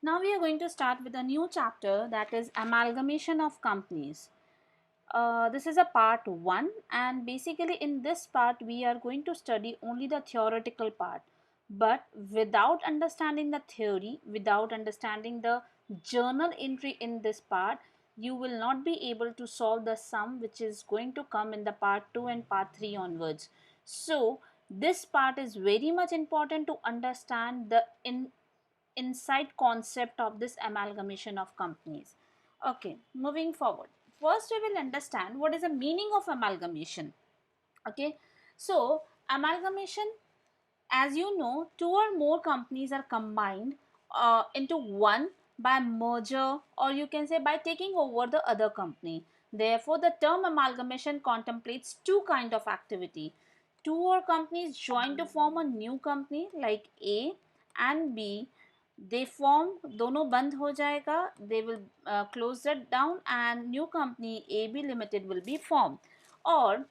Now we are going to start with a new chapter, that is amalgamation of companies. This is a part 1, and basically in this part we are going to study only the theoretical part, but without understanding the theory, without understanding the journal entry in this part, you will not be able to solve the sum which is going to come in the part 2 and part 3 onwards. So this part is very much important to understand the inside concept of this amalgamation of companies. Okay, moving forward. First, we will understand what is the meaning of amalgamation. Okay, so amalgamation, as you know, two or more companies are combined into one by merger, or you can say by taking over the other company. Therefore, the term amalgamation contemplates two kind of activity. Two or companies join to form a new company like A and B. They form, दोनों बंद हो जाएगा, they will close it down and new company AB Limited will be formed. Or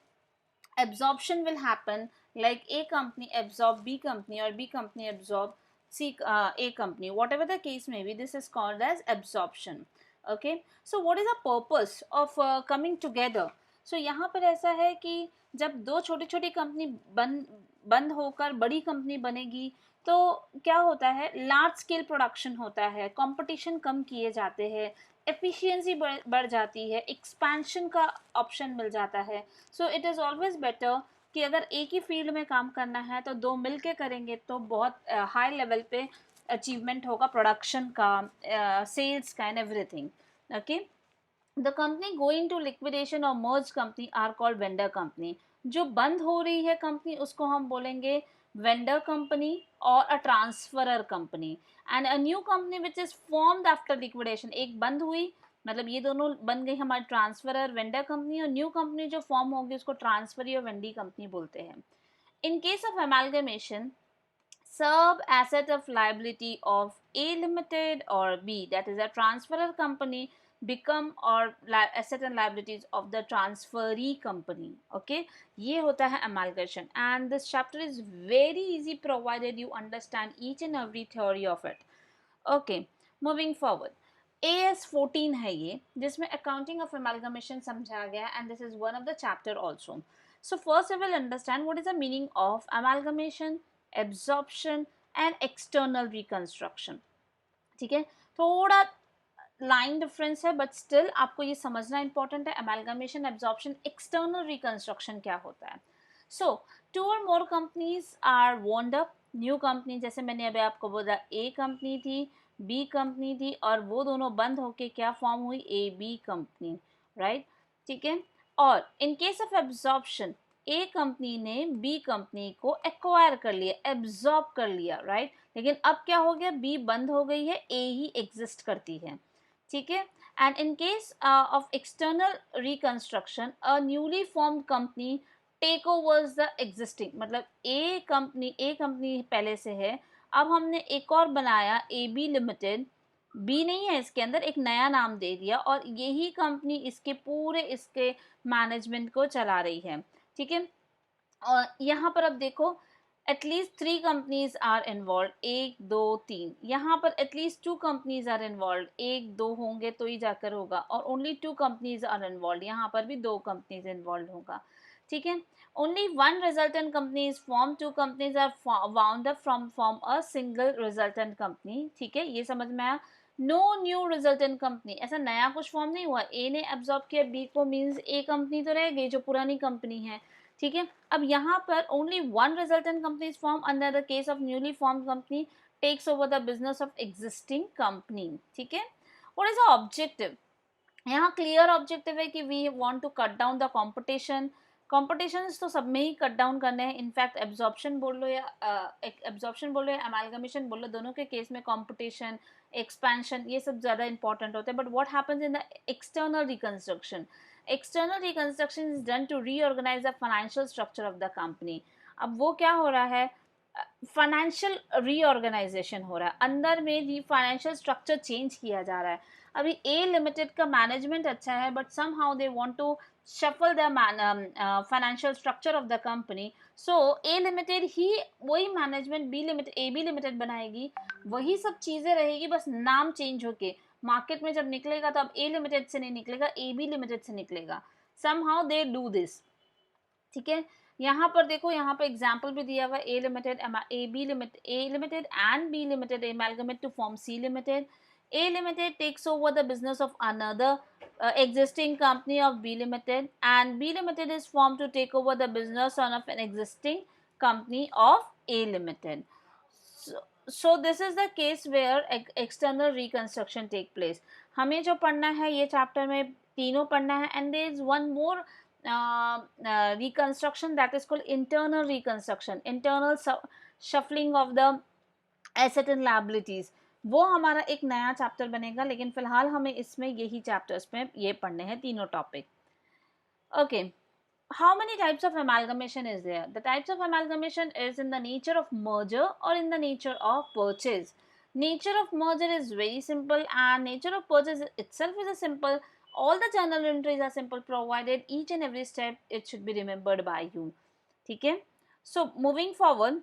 absorption will happen, like A company absorb B company or B company absorb A company, whatever the case may be. This is called as absorption. Okay, so what is the purpose of coming together? So यहाँ पर ऐसा है कि जब दो छोटी छोटी company बंद होकर बड़ी कंपनी बनेगी, तो क्या होता है, लार्ज स्केल प्रोडक्शन होता है, कंपटीशन कम किए जाते हैं, एफिशिएंसी बढ़ जाती है, एक्सपेंशन का ऑप्शन मिल जाता है. So it is always better कि अगर एक ही फील्ड में काम करना है तो दो मिल के करेंगे तो बहुत हाई लेवल पे अचीवमेंट होगा, प्रोडक्शन का, सेल्स का and everything. Okay, the company going to liquidation और merge company are called vendor company. जो बंद हो रही है कंपनी उसको हम बोलेंगे वेंडर कंपनी और a transferor company. And a new company which is formed after liquidation, एक बंद हुई मतलब ये दोनों बन गई हमारी ट्रांसफरर वेंडर कंपनी, और न्यू कंपनी जो फॉर्म होगी उसको ट्रांसफरी और वेंडी कंपनी बोलते हैं. In case of amalgamation, sub asset of liability of A limited or B, that is a transferor company, become or asset and liabilities of the transferee company. Okay, ये होता है amalgamation, and this chapter is very easy provided you understand each and every theory of it. Okay, moving forward. AS14 है ये, जिसमें accounting of amalgamation समझा गया, and this is one of the chapter also. So first I will understand what is the meaning of amalgamation, absorption and external reconstruction. ठीक है, थोड़ा line difference है but still आपको ये समझना इंपॉर्टेंट है. अमेलगमेशन, एब्जॉर्प्शन, एक्सटर्नल रिकंस्ट्रक्शन क्या होता है. So two or more companies are wound up. New company, जैसे मैंने अभी आपको बोला, ए कंपनी थी, बी कंपनी थी, और वो दोनों बंद होके क्या फॉर्म हुई, ए बी कंपनी. राइट, ठीक है. और इन case of absorption, A company ने बी कंपनी को एक्वायर कर लिया, एब्जॉर्ब कर लिया. राइट, लेकिन अब क्या हो गया, बी बंद हो गई है, ए ही एग्जिस्ट करती है. ठीक है. And in case of external reconstruction, a newly formed company take overs the existing. मतलब ए कंपनी पहले से है, अब हमने एक और बनाया ए बी लिमिटेड, बी नहीं है इसके अंदर, एक नया नाम दे दिया, और यही कंपनी इसके मैनेजमेंट को चला रही है. ठीक है. और यहाँ पर अब देखो, एटलीस्ट 3 कंपनीज आर इन्वॉल्व, 1 2 3. यहाँ पर एटलीस्ट 2 कंपनीज आर इन्वॉल्व, 1 2 होंगे तो ही जाकर होगा, और ओनली 2 कंपनीज आर इन्वॉल्व, यहाँ पर भी 2 कंपनीज इन्वॉल्व होगा. ठीक है. Only 1 resultant company is form, 2 companies are wound up from form a single resultant company. ठीक है, ये समझ में आया. नो न्यू रिजल्टेंट कंपनी, ऐसा नया कुछ फॉर्म नहीं हुआ. ए ने एब्जॉर्ब किया बी को, मीन्स ए कंपनी तो रह गई जो पुरानी कंपनी है. ठीक है. अब यहाँ पर only one resultant company is form under the case of newly form company takes over the business of existing company. ठीक है. व्हाट इज द ऑब्जेक्टिव, यहाँ क्लियर ऑब्जेक्टिव है कि we want to cut down the competition. Competition तो सब में ही cut down करने हैं. इनफैक्ट एब्जॉर्प्शन बोल लो या अमेलगमेशन बोल लो, दोनों के केस में कॉम्पिटिशन, एक्सपेंशन, ये सब ज़्यादा इंपॉर्टेंट होते हैं. But what happens in the external reconstruction, external reconstruction is done to reorganise the financial structure of the company. अब वो क्या हो रहा है, फाइनेंशियल रीऑर्गेनाइजेशन हो रहा है, अंदर में फाइनेंशियल स्ट्रक्चर चेंज किया जा रहा है. अभी ए लिमिटेड का मैनेजमेंट अच्छा है, but somehow they want to shuffle the financial structure of the company. So A limited ही वही management B limited A B limited बनाएगी, वही सब चीज़ें रहेगी, बस नाम चेंज होके मार्केट में जब निकलेगा तो अब ए लिमिटेड से नहीं निकलेगा, ए बी लिमिटेड से निकलेगा. somehow they do this. ठीक है, यहाँ पर देखो, यहाँ पर एग्जाम्पल भी दिया हुआ है, A limited and B limited amalgamate to form C limited. A limited takes over the business of another existing company of B limited, and B limited is formed to take over the business of an existing company of A limited. So this is the case where external reconstruction take place. हमें जो पढ़ना है ये chapter में तीनों पढ़ना है, and there is one more reconstruction that is called internal reconstruction, internal shuffling of the asset and liabilities. वो हमारा एक नया चैप्टर बनेगा, लेकिन फिलहाल हमें इसमें यही चैप्टर्स में ये पढ़ने हैं तीनों topic. Okay, how many types of amalgamation is there? The types of amalgamation is in the nature of merger or in the nature of purchase. Nature of merger is very simple, and nature of purchase itself is a simple. All the journal entries are simple, provided each and every step it should be remembered by you. ठीक है, so moving forward,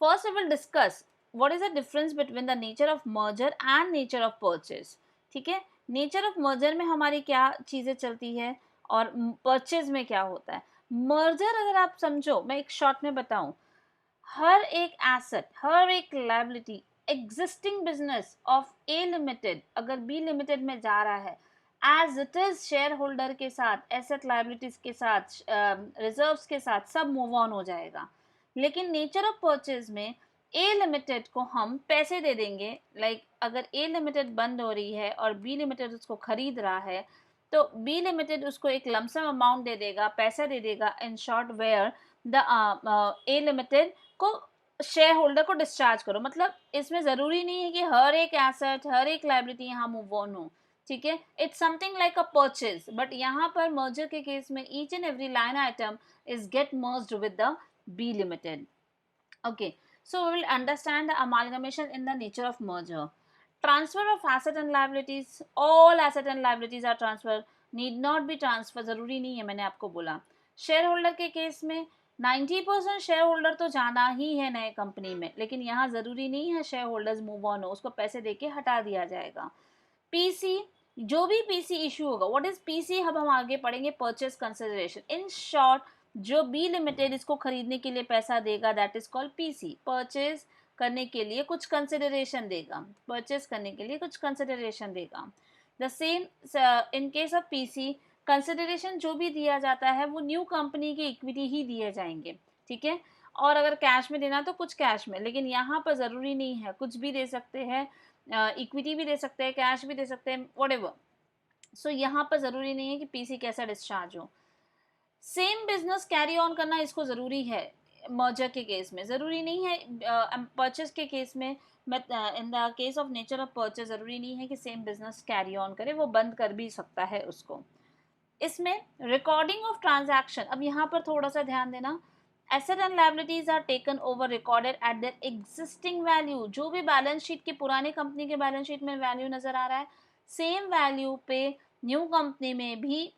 first we will discuss what is the difference between the nature of merger and nature of purchase. ठीक है, nature of merger में हमारी क्या चीज़ें चलती है और परचेज में क्या होता है. मर्जर अगर आप समझो, मैं एक शॉर्ट में बताऊं, हर एक एसेट, हर एक liability, existing business of A limited अगर बी लिमिटेड में जा रहा है, as it is shareholder के साथ, एसेट लायबिलिटीज के साथ, रिजर्व्स के साथ सब मूव ऑन हो जाएगा. लेकिन नेचर ऑफ परचेज में ए लिमिटेड को हम पैसे दे देंगे. लाइक अगर ए लिमिटेड बंद हो रही है और बी लिमिटेड उसको खरीद रहा है, तो बी लिमिटेड उसको एक लमसम अमाउंट दे देगा, पैसा दे देगा, in short where the A limited को शेयर होल्डर को डिस्चार्ज करो. मतलब इसमें ज़रूरी नहीं है कि हर एक एसेट, हर एक लाइबिलिटी यहाँ मूव ऑन हो. ठीक है, it's something like a purchase, but यहाँ पर मर्जर के केस में each and every line item is get merged with the B limited. Okay, so we will understand the amalgamation in the nature of merger. Transfer of asset and liabilities. All asset and liabilities are transferred. Need not be transfer. ज़रूरी नहीं है, मैंने आपको बोला. Share holder के case में 90% share holder तो जाना ही है नए कंपनी में, लेकिन यहाँ ज़रूरी नहीं है शेयर होल्डर्स मूव ऑन हो, उसको पैसे देके हटा दिया जाएगा. पीसी, जो भी पीसी इशू होगा, व्हाट इज पीसी, अब हम आगे पढ़ेंगे. Purchase consideration. इन शॉर्ट, जो बी लिमिटेड इसको खरीदने के लिए पैसा देगा, that is called PC. Purchase करने के लिए कुछ कंसिडरेशन देगा, परचेज करने के लिए कुछ कंसिडरेशन देगा. The same in case of PC, consideration जो भी दिया जाता है वो न्यू कंपनी की इक्विटी ही दिए जाएंगे. ठीक है, और अगर कैश में देना तो कुछ कैश में, लेकिन यहाँ पर ज़रूरी नहीं है, कुछ भी दे सकते हैं, इक्विटी भी दे सकते हैं, कैश भी दे सकते हैं, व्हाटएवर. सो यहाँ पर ज़रूरी नहीं है कि पीसी कैसा डिस्चार्ज हो. सेम बिजनेस कैरी ऑन करना इसको ज़रूरी है. मर्जर के केस में ज़रूरी नहीं है, परचेज के केस में, इन the case of nature of purchase ज़रूरी नहीं है कि सेम बिजनेस कैरी ऑन करे, वो बंद कर भी सकता है उसको. इसमें रिकॉर्डिंग ऑफ ट्रांजैक्शन, अब यहाँ पर थोड़ा सा ध्यान देना. Asset and liabilities are taken over, recorded at their existing value. जो भी बैलेंस शीट के पुराने कंपनी के बैलेंस शीट में वैल्यू नज़र आ रहा है, सेम वैल्यू पे न्यू कंपनी में भी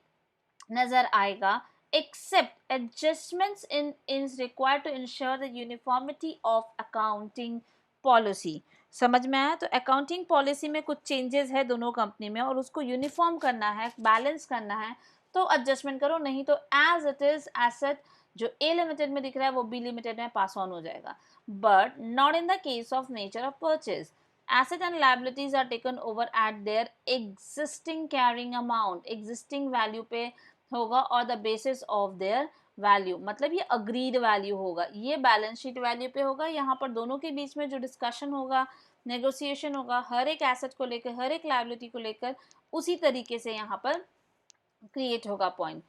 नज़र आएगा, except adjustments in is required to ensure the uniformity of accounting policy. समझ में आया? तो अकाउंटिंग पॉलिसी में कुछ चेंजेस है दोनों कंपनी में, और उसको यूनिफॉर्म करना है, बैलेंस करना है, तो एडजस्टमेंट करो, नहीं तो एज इट इज एसेट जो ए लिमिटेड में दिख रहा है वो बी लिमिटेड में पास ऑन हो जाएगा. But not in the case of nature of purchase. Asset and liabilities are taken over at their existing carrying amount, existing value पे होगा, और the basis of their value. मतलब ये agreed value होगा, ये balance sheet value पे होगा. यहाँ पर दोनों के बीच में जो डिस्कशन होगा, नेगोशिएशन होगा, हर एक एसेट को लेकर, हर एक लायबिलिटी को लेकर, उसी तरीके से यहाँ पर क्रिएट होगा point.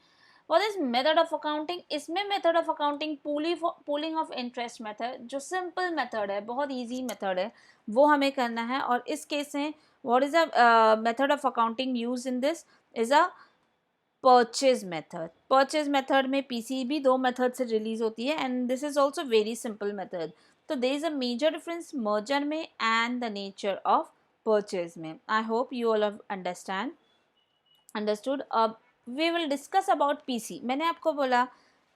What is method of accounting? इसमें method of accounting pooling of interest method, जो सिंपल मेथड है, बहुत इजी मेथड है, वो हमें करना है. और इस केस में what is a method of accounting use in this is a purchase method. Purchase method में पीसी भी दो मेथड से रिलीज होती है, and this is also very simple method. तो there is a major difference merger में and the nature of purchase में. I hope you all have understood. अब we will discuss about PC. मैंने आपको बोला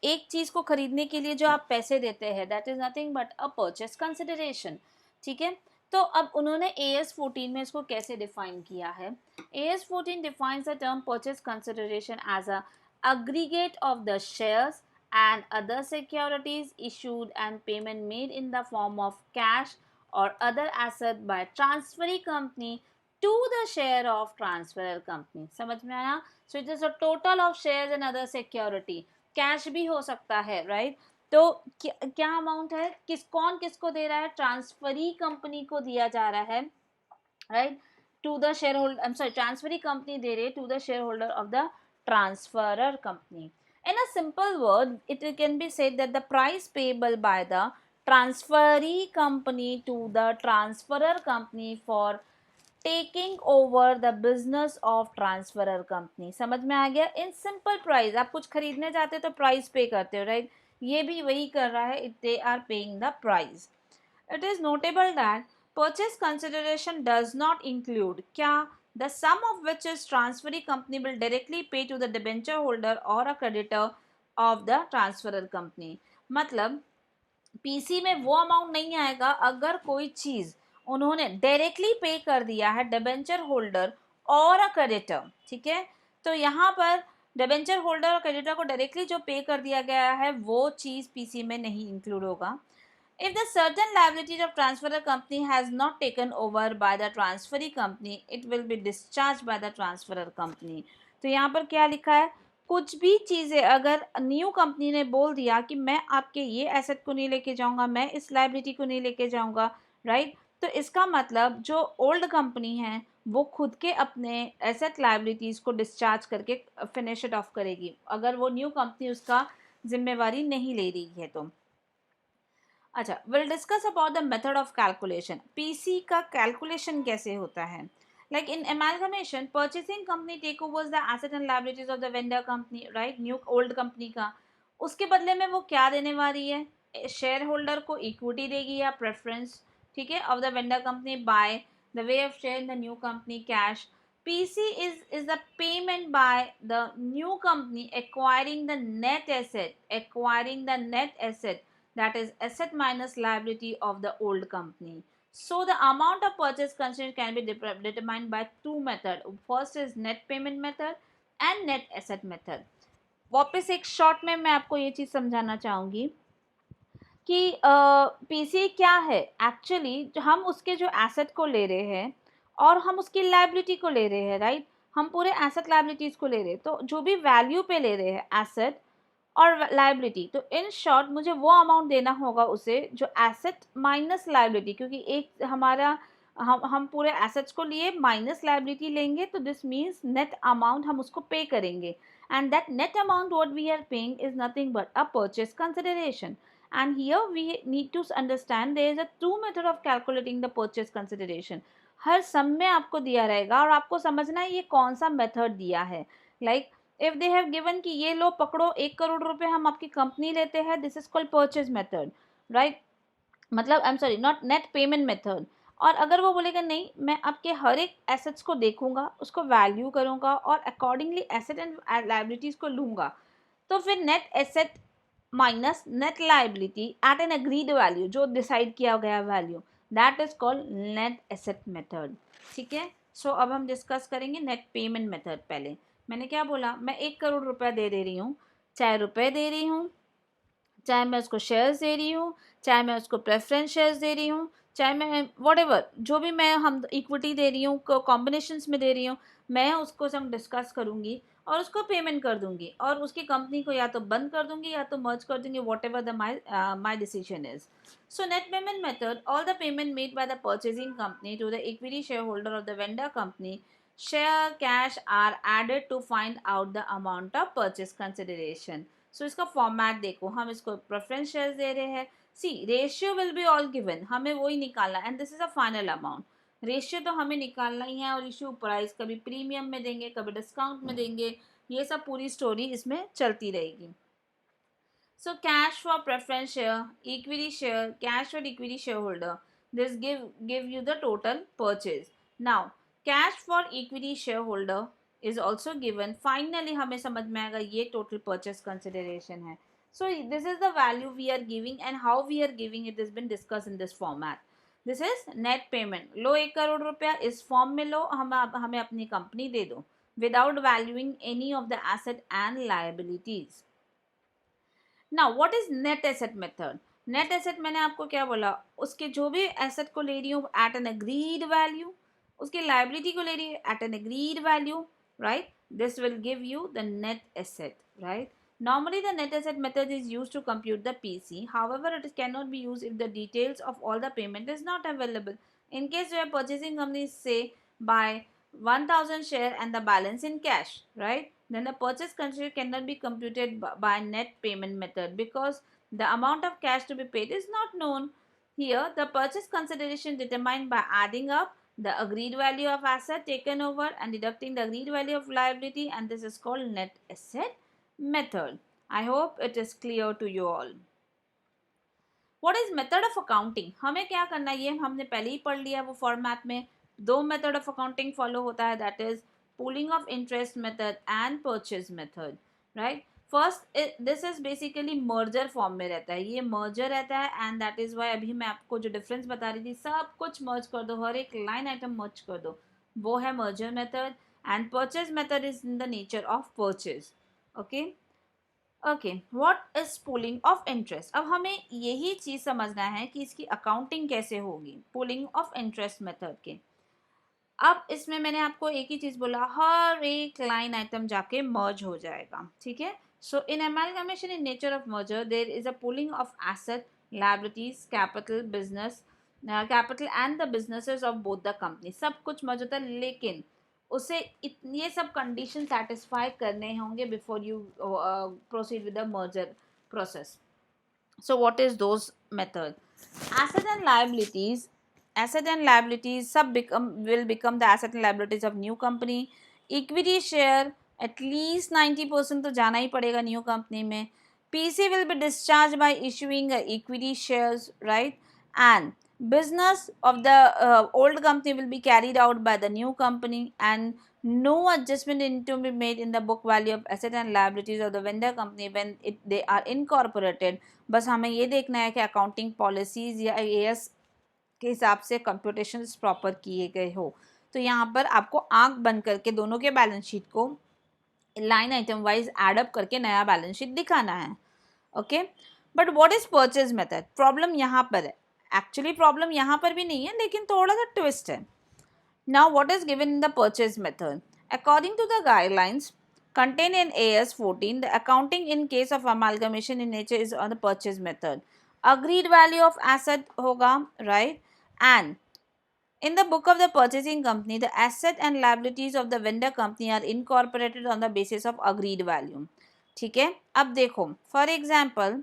एक चीज़ को खरीदने के लिए जो आप पैसे देते हैं that is nothing but a purchase consideration. ठीक है, तो अब उन्होंने AS14 में इसको कैसे डिफाइन किया है. AS14 defines the term purchase consideration as a aggregate of the shares and other securities issued and payment made in the form of cash or other asset by transferee company to the share of transferor company. समझ में आया. So it is a total of shares and other security. Cash भी हो सकता है, right. तो क्या amount है, कौन किसको दे रहा है, ट्रांसफरी कंपनी को दिया जा रहा है, right, to the shareholder. I am sorry, transferee company दे रही है to the shareholder of the transferor company. In a simple word, it can be said that the price payable by the transferee company to the transferor company for taking over the business of transferor company. समझ में आ गया. In simple price, आप कुछ खरीदने जाते हो तो price पे करते हो, राइट. ये भी वही कर रहा है, they are paying the price. It is notable that purchase consideration does not include क्या, the sum of which is transferee company will directly pay to the debenture holder or a creditor of the transferor company. मतलब PC में वो amount नहीं आएगा अगर कोई चीज उन्होंने डायरेक्टली पे कर दिया है डिबेंचर होल्डर और अ क्रेडिटर. ठीक है, तो यहाँ पर डिबेंचर होल्डर और क्रेडिटर को डायरेक्टली जो पे कर दिया गया है वो चीज पीसी में नहीं इंक्लूड होगा. If the certain liability of transferor company has not taken over by the transferee company, it will be discharged by the transferor company. तो यहाँ पर क्या लिखा है, कुछ भी चीज़ें अगर न्यू कंपनी ने बोल दिया कि मैं आपके ये एसेट को नहीं लेके जाऊंगा, मैं इस लाइबिलिटी को नहीं लेके जाऊंगा, राइट, तो इसका मतलब जो ओल्ड कंपनी है वो खुद के अपने एसेट लाइबिलिटीज़ को डिस्चार्ज करके फिनिश इट ऑफ करेगी अगर वो न्यू कंपनी उसका जिम्मेवारी नहीं ले रही है तो. अच्छा, will discuss about the method of calculation. PC का कैलकुलेशन कैसे होता है. Like in amalgamation, purchasing company take overs the asset and liabilities of the vendor company, right, new old company का. उसके बदले में वो क्या देने वाली है, शेयर होल्डर को इक्विटी देगी या प्रेफरेंस, ठीक है, of the vendor company by the way of share in the new company cash. PC is the payment by the new company acquiring the net asset, that is asset minus liability of the old company. So the amount of purchase consideration can be determined by two methods. First is net payment method and net asset method. वापस एक short में मैं आपको ये चीज़ समझाना चाहूँगी कि PC क्या है. एक्चुअली हम उसके जो एसेट को ले रहे हैं और हम उसकी लाइबिलिटी को ले रहे हैं, राइट. हम पूरे एसेट लाइबिलिटीज़ को ले रहे हैं, तो जो भी वैल्यू पे ले रहे हैं एसेट और लाइबिलिटी, तो इन शॉर्ट मुझे वो अमाउंट देना होगा उसे जो एसेट माइनस लाइबिलिटी, क्योंकि एक हमारा हम पूरे एसेट्स को लिए माइनस लाइबिलिटी लेंगे तो दिस मीन्स नेट अमाउंट हम उसको पे करेंगे. And that net amount what we are paying is nothing but a purchase consideration. And here we need to understand there is a two method of calculating the purchase consideration. हर सम में आपको दिया रहेगा और आपको समझना है ये कौन सा मेथड दिया है. Like if they have given कि ये लो पकड़ो 1 करोड़ रुपए हम आपकी कंपनी लेते हैं, this is called purchase method, right. मतलब I am sorry, not net payment method. और अगर वो बोलेगा नहीं, मैं आपके हर एक एसेट्स को देखूंगा, उसको वैल्यू करूंगा और अकॉर्डिंगली एसेट एंड लाइबिलिटीज को लूंगा, तो फिर net asset minus net liability at an agreed value, जो डिसाइड किया गया value, that is called net asset method. ठीक है, सो अब हम डिस्कस करेंगे नेट पेमेंट मेथड. पहले मैंने क्या बोला, मैं 1 करोड़ रुपया दे रही हूँ, चाहे रुपए दे रही हूँ, चाहे मैं उसको शेयर्स दे रही हूँ, चाहे मैं उसको प्रेफरेंस शेयर्स दे रही हूँ, चाहे मैं वॉटेवर जो भी मैं हम इक्विटी दे रही हूँ, कॉम्बिनेशंस में दे रही हूँ, मैं उसको सब डिस्कस करूँगी और उसको पेमेंट कर दूंगी और उसकी कंपनी को या तो बंद कर दूंगी या तो मर्ज कर दूंगी, whatever the my decision is. So net payment method, all the payment made by the purchasing company to the equity shareholder of the vendor company share cash are added to find out the amount of purchase consideration. So इसका format देखो, हम इसको preference shares दे रहे हैं. See ratio will be all given, हमें वही निकालना and this is a final amount. Ratio तो हमें निकालना ही है और इशू प्राइस कभी प्रीमियम में देंगे, कभी डिस्काउंट में देंगे, ये सब पूरी स्टोरी इसमें चलती रहेगी. So cash for preference share, equity share, cash for equity share holder, this give you the total purchase. Now cash for equity share holder, is also given. Finally हमें समझ में आएगा ये टोटल परचेस कंसिडरेशन है. So this is the value we are giving and how we are giving it has been discussed in this format. This is net payment. लो 1 करोड़ रुपया इस form में लो, हमें अपनी कंपनी दे दो without valuing any of the asset and liabilities. Now what is net asset method? Net asset मैंने आपको क्या बोला, उसके जो भी asset को ले रही हूँ at an agreed value, उसके liability को ले रही है at an agreed value, right? This will give you the net asset, right? Normally, the net asset method is used to compute the PC. However, it cannot be used if the details of all the payment is not available. In case where purchasing companies say buy 1000 share and the balance in cash, right? Then the purchase consideration cannot be computed by net payment method because the amount of cash to be paid is not known. Here, the purchase consideration determined by adding up the agreed value of asset taken over and deducting the agreed value of liability, and this is called net asset method. I hope it is clear to you all. What is method of accounting? हमें क्या करना है, ये हमने पहले ही पढ़ लिया वो फॉर्मेट में. दो मेथड ऑफ अकाउंटिंग फॉलो होता है, that is pooling of interest method and purchase method, right. First this is basically merger form में रहता है, ये मर्जर रहता है एंड दैट इज वाई अभी मैं आपको जो डिफरेंस बता रही थी सब कुछ मर्ज कर दो, हर एक लाइन आइटम मर्ज कर दो, वो है merger method. And purchase method is in the nature of purchase. Okay okay, what is pooling of interest. अब हमें यही चीज समझना है कि इसकी अकाउंटिंग कैसे होगी पूलिंग ऑफ इंटरेस्ट मेथड के. अब इसमें मैंने आपको एक ही चीज बोला, हर एक लाइन आइटम जाके मर्ज हो जाएगा, ठीक है. So in amalgamation in nature of merger there is a pooling of asset, liabilities, capital, business capital and the businesses of both the company. सब कुछ मर्ज होता है, लेकिन उसे ये सब कंडीशन सेटिस्फाई करने होंगे before you proceed with the merger process. So what is those method? Asset and liabilities. Asset and liabilities sub will become the asset and liabilities of new company. Equity share at least 90% तो जाना ही पड़ेगा new company में. PC will be discharged by issuing equity shares, right? And business of the old company will be carried out by the new company, and no adjustment need to be made in the book value of asset and liabilities of the vendor company when they are incorporated. बस हमें ये देखना है कि accounting policies या AS के हिसाब से कंप्यूटेशंस प्रॉपर किए गए हो. तो यहाँ पर आपको आंख बंद करके दोनों के बैलेंस शीट को लाइन आइटम वाइज एडअप करके नया बैलेंस शीट दिखाना है. Okay, but what is purchase method? Problem यहाँ पर है, एक्चुअली प्रॉब्लम यहाँ पर भी नहीं है लेकिन थोड़ा सा ट्विस्ट है. Now what is given in the purchase method? According to the guidelines contained in AS 14, the accounting in case of amalgamation in nature is on the purchase method. Agreed value of asset होगा, right? And in the book of the purchasing company, the asset and liabilities of the vendor company are incorporated on the basis of agreed value. ठीक है, अब देखो for example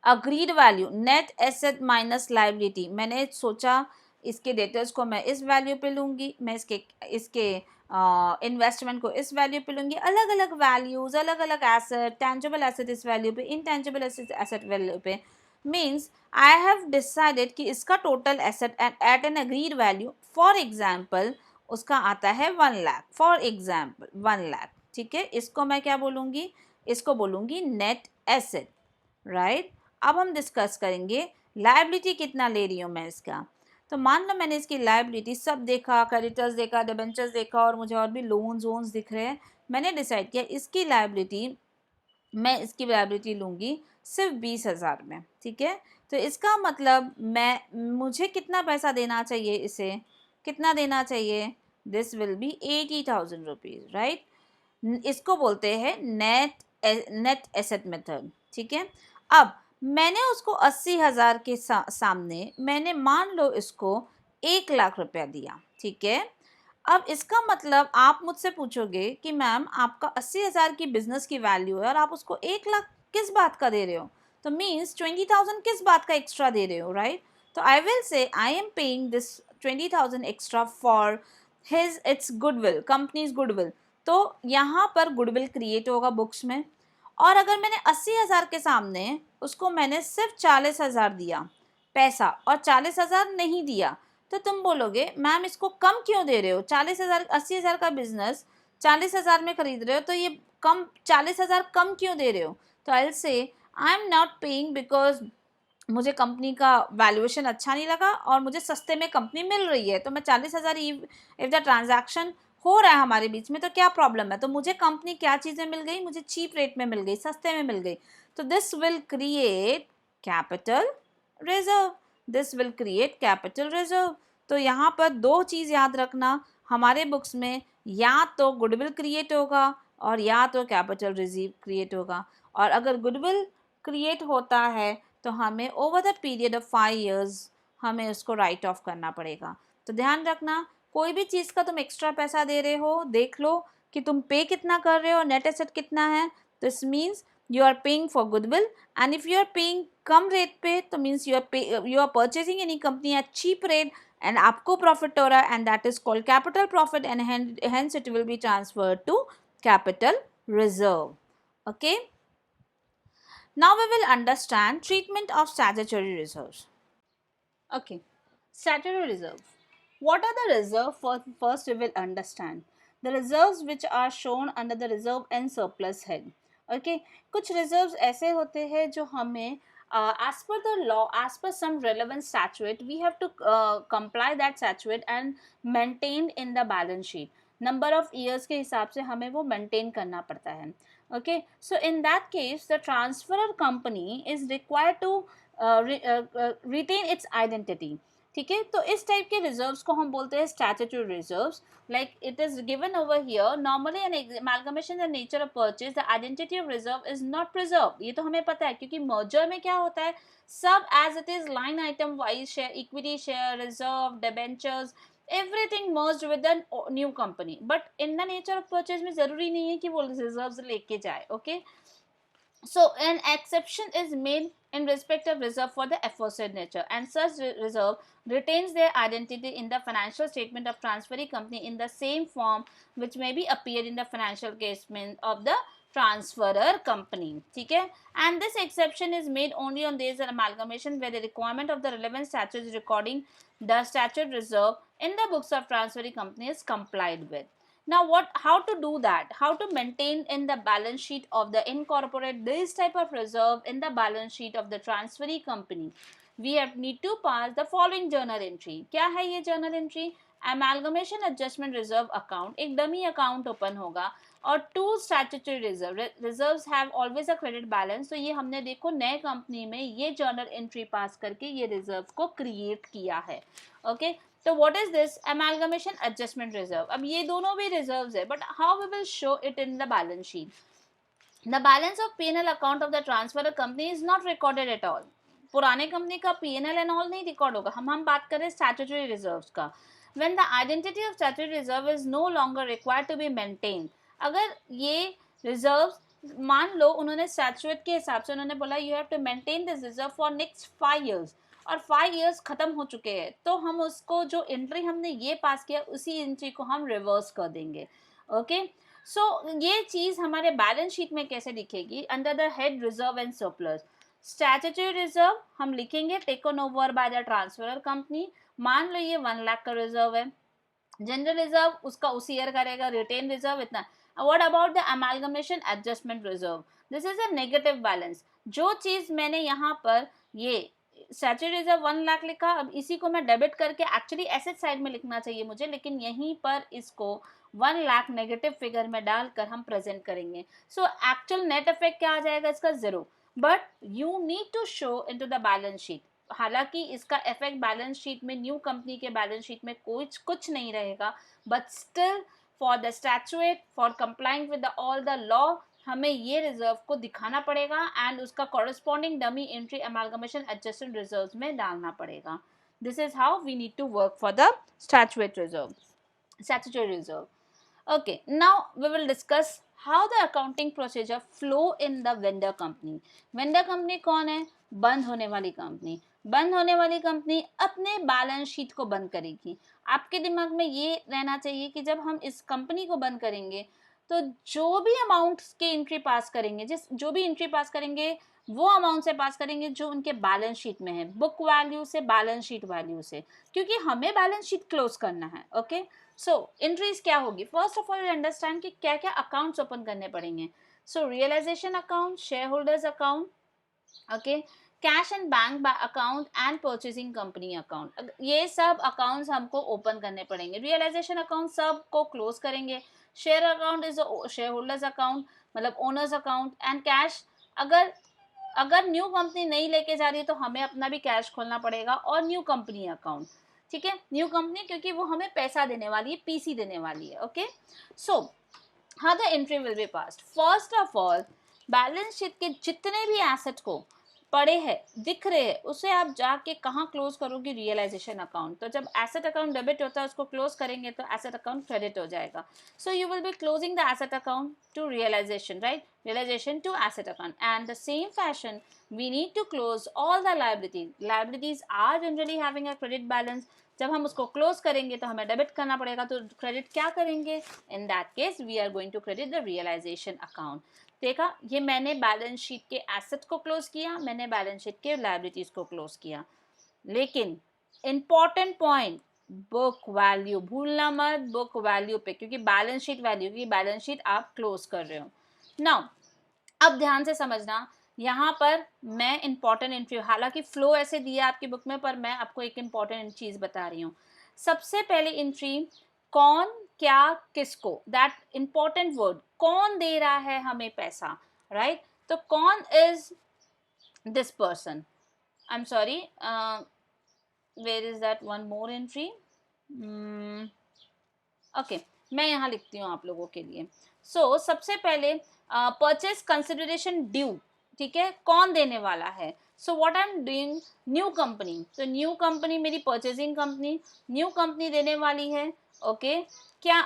agreed value net asset minus liability. मैंने सोचा इसके debtors को मैं इस वैल्यू पे लूँगी, मैं इसके इन्वेस्टमेंट को इस वैल्यू पे लूँगी. अलग अलग वैल्यूज, अलग अलग एसेट, टेंजिबल एसेट इस वैल्यू पे, इनटेंजिबल एसेट वैल्यू पे. मीन्स आई हैव डिसाइडेड कि इसका total asset eight an agreed value for example उसका आता है 1 लाख, फॉर एग्जाम्पल 1 लाख. ठीक है, इसको मैं क्या बोलूँगी? इसको बोलूँगी नेट एसेट, राइट. अब हम डिस्कस करेंगे लायबिलिटी कितना ले रही हूँ मैं इसका. तो मान लो मैंने इसकी लायबिलिटी सब देखा, क्रेडिटर्स देखा, डिबेंचर्स देखा और मुझे और भी लोन्स वोन्स दिख रहे हैं. मैंने डिसाइड किया इसकी लायबिलिटी लूँगी सिर्फ 20,000 में. ठीक है, तो इसका मतलब मुझे कितना पैसा देना चाहिए, इसे कितना देना चाहिए? This will be 80,000 rupees, right. इसको बोलते हैं नेट एसेट मेथड. ठीक है, अब मैंने उसको 80,000 के सामने मैंने मान लो इसको 1 लाख रुपया दिया. ठीक है, अब इसका मतलब आप मुझसे पूछोगे कि मैम आपका 80,000 की बिजनेस की वैल्यू है और आप उसको 1 लाख किस बात का दे रहे हो? तो मीन्स 20,000 किस बात का एक्स्ट्रा दे रहे हो, राइट. तो I will say I am paying this 20,000 extra for its goodwill, companies goodwill. तो यहाँ पर गुडविल क्रिएट होगा बुक्स में. और अगर मैंने 80,000 के सामने उसको मैंने सिर्फ 40,000 दिया पैसा और 40,000 नहीं दिया, तो तुम बोलोगे मैम इसको कम क्यों दे रहे हो? 40,000 80,000 का बिजनेस 40,000 में खरीद रहे हो तो ये कम 40,000 कम क्यों दे रहे हो? तो I will say I am not paying because मुझे कंपनी का वैल्यूएशन अच्छा नहीं लगा और मुझे सस्ते में कंपनी मिल रही है, तो मैं 40,000 इफ द ट्रांजैक्शन हो रहा है हमारे बीच में तो क्या प्रॉब्लम है? तो मुझे कंपनी क्या चीज़ें मिल गई, मुझे चीप रेट में मिल गई, सस्ते में मिल गई, तो this will create capital reserve, this will create capital reserve. तो यहाँ पर दो चीज़ याद रखना, हमारे बुक्स में या तो गुडविल क्रिएट होगा और या तो कैपिटल रिजर्व क्रिएट होगा, और अगर गुडविल क्रिएट होता है तो हमें over the period of 5 years हमें उसको राइट ऑफ करना पड़ेगा। तो ध्यान रखना, कोई भी चीज़ का तुम एक्स्ट्रा पैसा दे रहे हो, देख लो कि तुम पे कितना कर रहे हो, नेट एसेट कितना है। तो इस means you are paying for goodwill, and if you are paying कम रेट पे तो means you are purchasing any company at cheap rate and आपको प्रॉफिट हो रहा है, and that is called capital profit, and hence it will be transferred to capital reserve. Okay, now we will understand treatment of statutory reserves. Okay, statutory reserve. What are the reserves? First we will understand the reserves which are shown under the reserve and surplus head. Okay, कुछ reserves ऐसे होते हैं जो हमें as per the law, as per some relevant statute, we have to comply that statute and maintained in the balance sheet. Number of years के हिसाब से हमें वो maintain करना पड़ता है. Okay, so in that case the transferor company is required to retain its identity. ठीक है, तो इस टाइप के रिजर्व्स को हम बोलते हैं statutory reserves. Like it is given over here, normally an amalgamation the nature of purchase the identity of reserve is not preserve. ये तो हमें पता है क्योंकि मर्जर में क्या होता है, सब as it is line item wise share, equity share, reserve, debentures, everything merged with the new company. But in the nature of purchase में जरूरी नहीं है कि वो रिजर्व्स लेके जाए. Okay, so an exception is made in respect of reserve for the aforesaid nature, and such reserve retains their identity in the financial statement of transferee company in the same form which may be appeared in the financial statement of the transferor company. ठीक है, and this exception is made only on days of amalgamation where the requirement of the relevant statutes recording the statute reserve in the books of transferee company is complied with. Now how to do that, how to maintain in the balance sheet of the incorporate this type of reserve in the balance sheet of the transferee company, we need to pass the following journal entry. क्या है ये journal entry? Amalgamation adjustment reserve account, एक dummy account open होगा, और to statutory reserve. Reserves have always a credit balance. तो ये हमने देखो नए कंपनी में ये जर्नल एंट्री पास करके ये रिजर्व को क्रिएट किया है. ओके, तो what is this? Amalgamation adjustment reserve. अब ये दोनों भी रिजर्व्स है, but how we will show it in the balance sheet? The balance of P&L account of the transfer company is not recorded at all. पुराने company का P&L and all नहीं record होगा. हम बात करें स्टैट्यूटरी रिजर्व्स का. when the identity of statutory reserve is no longer required to be maintained, अगर ये रिजर्व मान लो उन्होंने स्टैट्यूट के हिसाब से उन्होंने बोला you have to maintain this reserve for next 5 years, और 5 years खत्म हो चुके हैं, तो हम उसको जो एंट्री हमने ये पास किया उसी एंट्री को हम रिवर्स कर देंगे. ओके, सो ये चीज हमारे बैलेंस शीट में कैसे दिखेगी? Under the head reserve and surplus. Statutory reserve हम लिखेंगे taken over by the transferor company. मान लो ये 1 लाख का रिजर्व है. जनरल रिजर्व उसका उसी ईयर करेगा. रिटेन रिजर्व इतना. What about the amalgamation adjustment reserve? This is a negative balance. जो चीज मैंने यहाँ पर ये स्टैट्यूटरी रिजर्व 1 लाख लिखा, अब इसी को मैं डेबिट करके एक्चुअली एसेट साइड में लिखना चाहिए मुझे, लेकिन यहीं पर इसको 1 लाख नेगेटिव फिगर में डालकर हम प्रेजेंट करेंगे. सो एक्चुअल नेट इफेक्ट क्या आ जाएगा इसका? 0. But you need to show into the balance sheet. हालांकि इसका इफेक्ट बैलेंस शीट में न्यू कंपनी के बैलेंस शीट में कुछ नहीं रहेगा, but still for the statute, for complying with all the law, हमें ये रिजर्व को दिखाना पड़ेगा एंड उसका corresponding dummy entry amalgamation adjusted reserves में डालना पड़ेगा. This is how we need to work for the statute reserve, statutory reserve. Okay, now we will discuss how the accounting procedure flow in the vendor company. vendor company कौन है? बंद होने वाली company. बंद होने वाली कंपनी अपने balance sheet को बंद करेगी. आपके दिमाग में ये रहना चाहिए कि जब हम इस कंपनी को बंद करेंगे तो जो भी अमाउंट के एंट्री पास करेंगे, जो भी एंट्री पास करेंगे वो अमाउंट से पास करेंगे जो उनके बैलेंस शीट में है, बुक वैल्यू से, बैलेंस शीट वैल्यू से, क्योंकि हमें बैलेंस शीट क्लोज करना है। ओके, सो एंट्रीज क्या होगी, फर्स्ट ऑफ ऑल अंडरस्टैंड कि क्या क्या अकाउंट्स ओपन करने पड़ेंगे। So realisation account, shareholders account, okay, cash and bank account and purchasing company account, ये सब अकाउंट्स हमको ओपन करने पड़ेंगे। रियलाइजेशन अकाउंट सब को क्लोज करेंगे, share account is share holders account, मतलब ओनर्स अकाउंट, एंड कैश, अगर अगर न्यू कंपनी नहीं लेके जा रही है तो हमें अपना भी कैश खोलना पड़ेगा, और न्यू कंपनी अकाउंट, ठीक है, न्यू कंपनी क्योंकि वो हमें पैसा देने वाली है, पीसी देने वाली है। Okay, so how the entry will be passed, first of all balance sheet के जितने भी एसेट को पड़े हैं, दिख रहे हैं, उसे आप जाके कहाँ क्लोज करोगे, रियलाइजेशन अकाउंट। तो जब एसेट अकाउंट डेबिट होता है उसको क्लोज करेंगे तो एसेट अकाउंट क्रेडिट हो जाएगा। So you will be closing the asset account to realisation, right, realization to asset account, and the same fashion we need to close all the liabilities are generally having a credit balance, जब हम उसको close करेंगे तो हमें debit करना पड़ेगा, तो credit क्या करेंगे, in that case we are going to credit the realisation account. देखा, ये मैंने बैलेंस शीट के एसेट को क्लोज किया, मैंने बैलेंस शीट के लायबिलिटीज को क्लोज किया, लेकिन इंपॉर्टेंट पॉइंट, बुक वैल्यू भूलना मत, बुक वैल्यू पे, क्योंकि बैलेंस शीट वैल्यू की बैलेंस शीट आप क्लोज कर रहे हो। नाउ अब ध्यान से समझना, यहाँ पर मैं इंपॉर्टेंट एंट्री, हालांकि फ्लो ऐसे दिया आपकी बुक में, पर मैं आपको एक इंपॉर्टेंट चीज बता रही हूँ। सबसे पहले एंट्री, कौन क्या किसको, दैट इंपॉर्टेंट वर्ड, कौन दे रहा है हमें पैसा, राइट, तो कौन is this person, I am sorry, where is that one more entry, okay, मैं यहाँ लिखती हूँ आप लोगों के लिए। सो सबसे पहले परचेज कंसिडरेशन ड्यू, ठीक है, कौन देने वाला है। So what I am doing, new company, तो न्यू कंपनी मेरी परचेजिंग कंपनी, न्यू कंपनी देने वाली है। ओके, क्या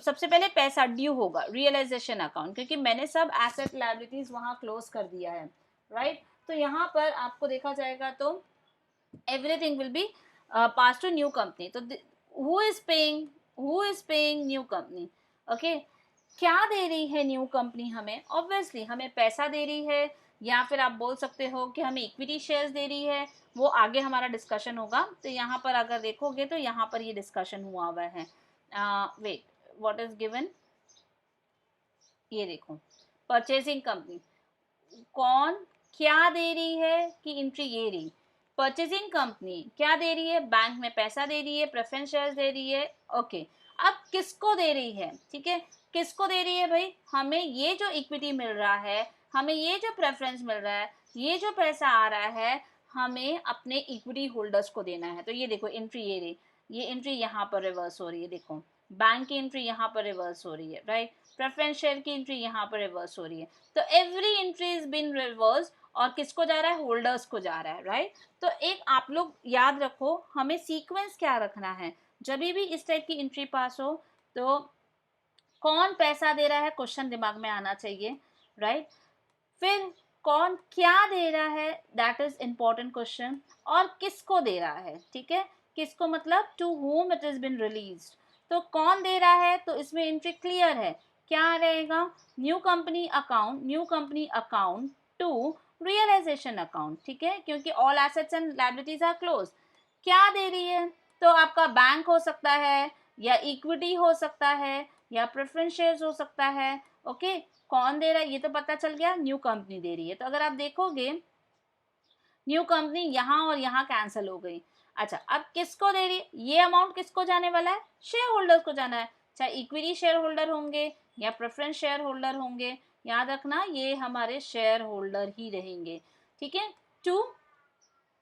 सबसे पहले पैसा ड्यू होगा, रियलाइजेशन अकाउंट, क्योंकि मैंने सब एसेट लायबिलिटीज वहाँ क्लोज कर दिया है, राइट। तो यहाँ पर आपको देखा जाएगा तो everything will be pass to new company, तो who is paying new company, okay, क्या दे रही है न्यू कंपनी हमें, ऑब्वियसली हमें पैसा दे रही है, या फिर आप बोल सकते हो कि हमें इक्विटी शेयर्स दे रही है, वो आगे हमारा डिस्कशन होगा। तो यहाँ पर अगर देखोगे तो यहाँ पर ये डिस्कशन हुआ हुआ है, वेट, व्हाट इज गिवन, ये देखो, परचेजिंग कंपनी, कौन क्या दे रही है कि एंट्री ये रही, परचेजिंग कंपनी क्या दे रही है, बैंक में पैसा दे रही है, प्रेफरेंस शेयर्स दे रही है। ओके, अब किसको दे रही है, ठीक है, किसको दे रही है भाई, हमें ये जो इक्विटी मिल रहा है, हमें ये जो प्रेफरेंस मिल रहा है, ये जो पैसा आ रहा है, हमें अपने इक्विटी होल्डर्स को देना है। तो ये देखो एंट्री ये रही, ये एंट्री यहाँ पर रिवर्स हो रही है, देखो बैंक की एंट्री यहाँ पर रिवर्स हो रही है, राइट, प्रेफरेंस शेयर की एंट्री यहाँ पर रिवर्स हो रही है। तो every entry is been reverse, और किसको जा रहा है, होल्डर्स को जा रहा है, राइट। तो एक आप लोग याद रखो, हमें सीक्वेंस क्या रखना है, जब भी इस टाइप की एंट्री पास हो तो कौन पैसा दे रहा है क्वेश्चन दिमाग में आना चाहिए, राइट, फिर कौन क्या दे रहा है, दैट इज इंपॉर्टेंट क्वेश्चन, और किसको दे रहा है, ठीक है, किसको मतलब to whom it is been released. तो कौन दे रहा है, तो इसमें एंट्री क्लियर है, क्या रहेगा, new company account, new company account to realisation account, ठीक है, क्योंकि all assets and liabilities are close. क्या दे रही है, तो आपका बैंक हो सकता है, या इक्विटी हो सकता है, या प्रेफरेंस शेयर्स हो सकता है। ओके, कौन दे रहा है ये तो पता चल गया, न्यू कंपनी दे रही है। तो अगर आप देखोगे न्यू कंपनी यहाँ और यहाँ कैंसिल हो गई। अच्छा, अब किसको दे रही है, ये अमाउंट किसको जाने वाला है, शेयर होल्डर को जाना है, चाहे इक्विटी शेयर होल्डर होंगे या प्रेफरेंस शेयर होल्डर होंगे, याद रखना ये हमारे शेयर होल्डर ही रहेंगे, ठीक है।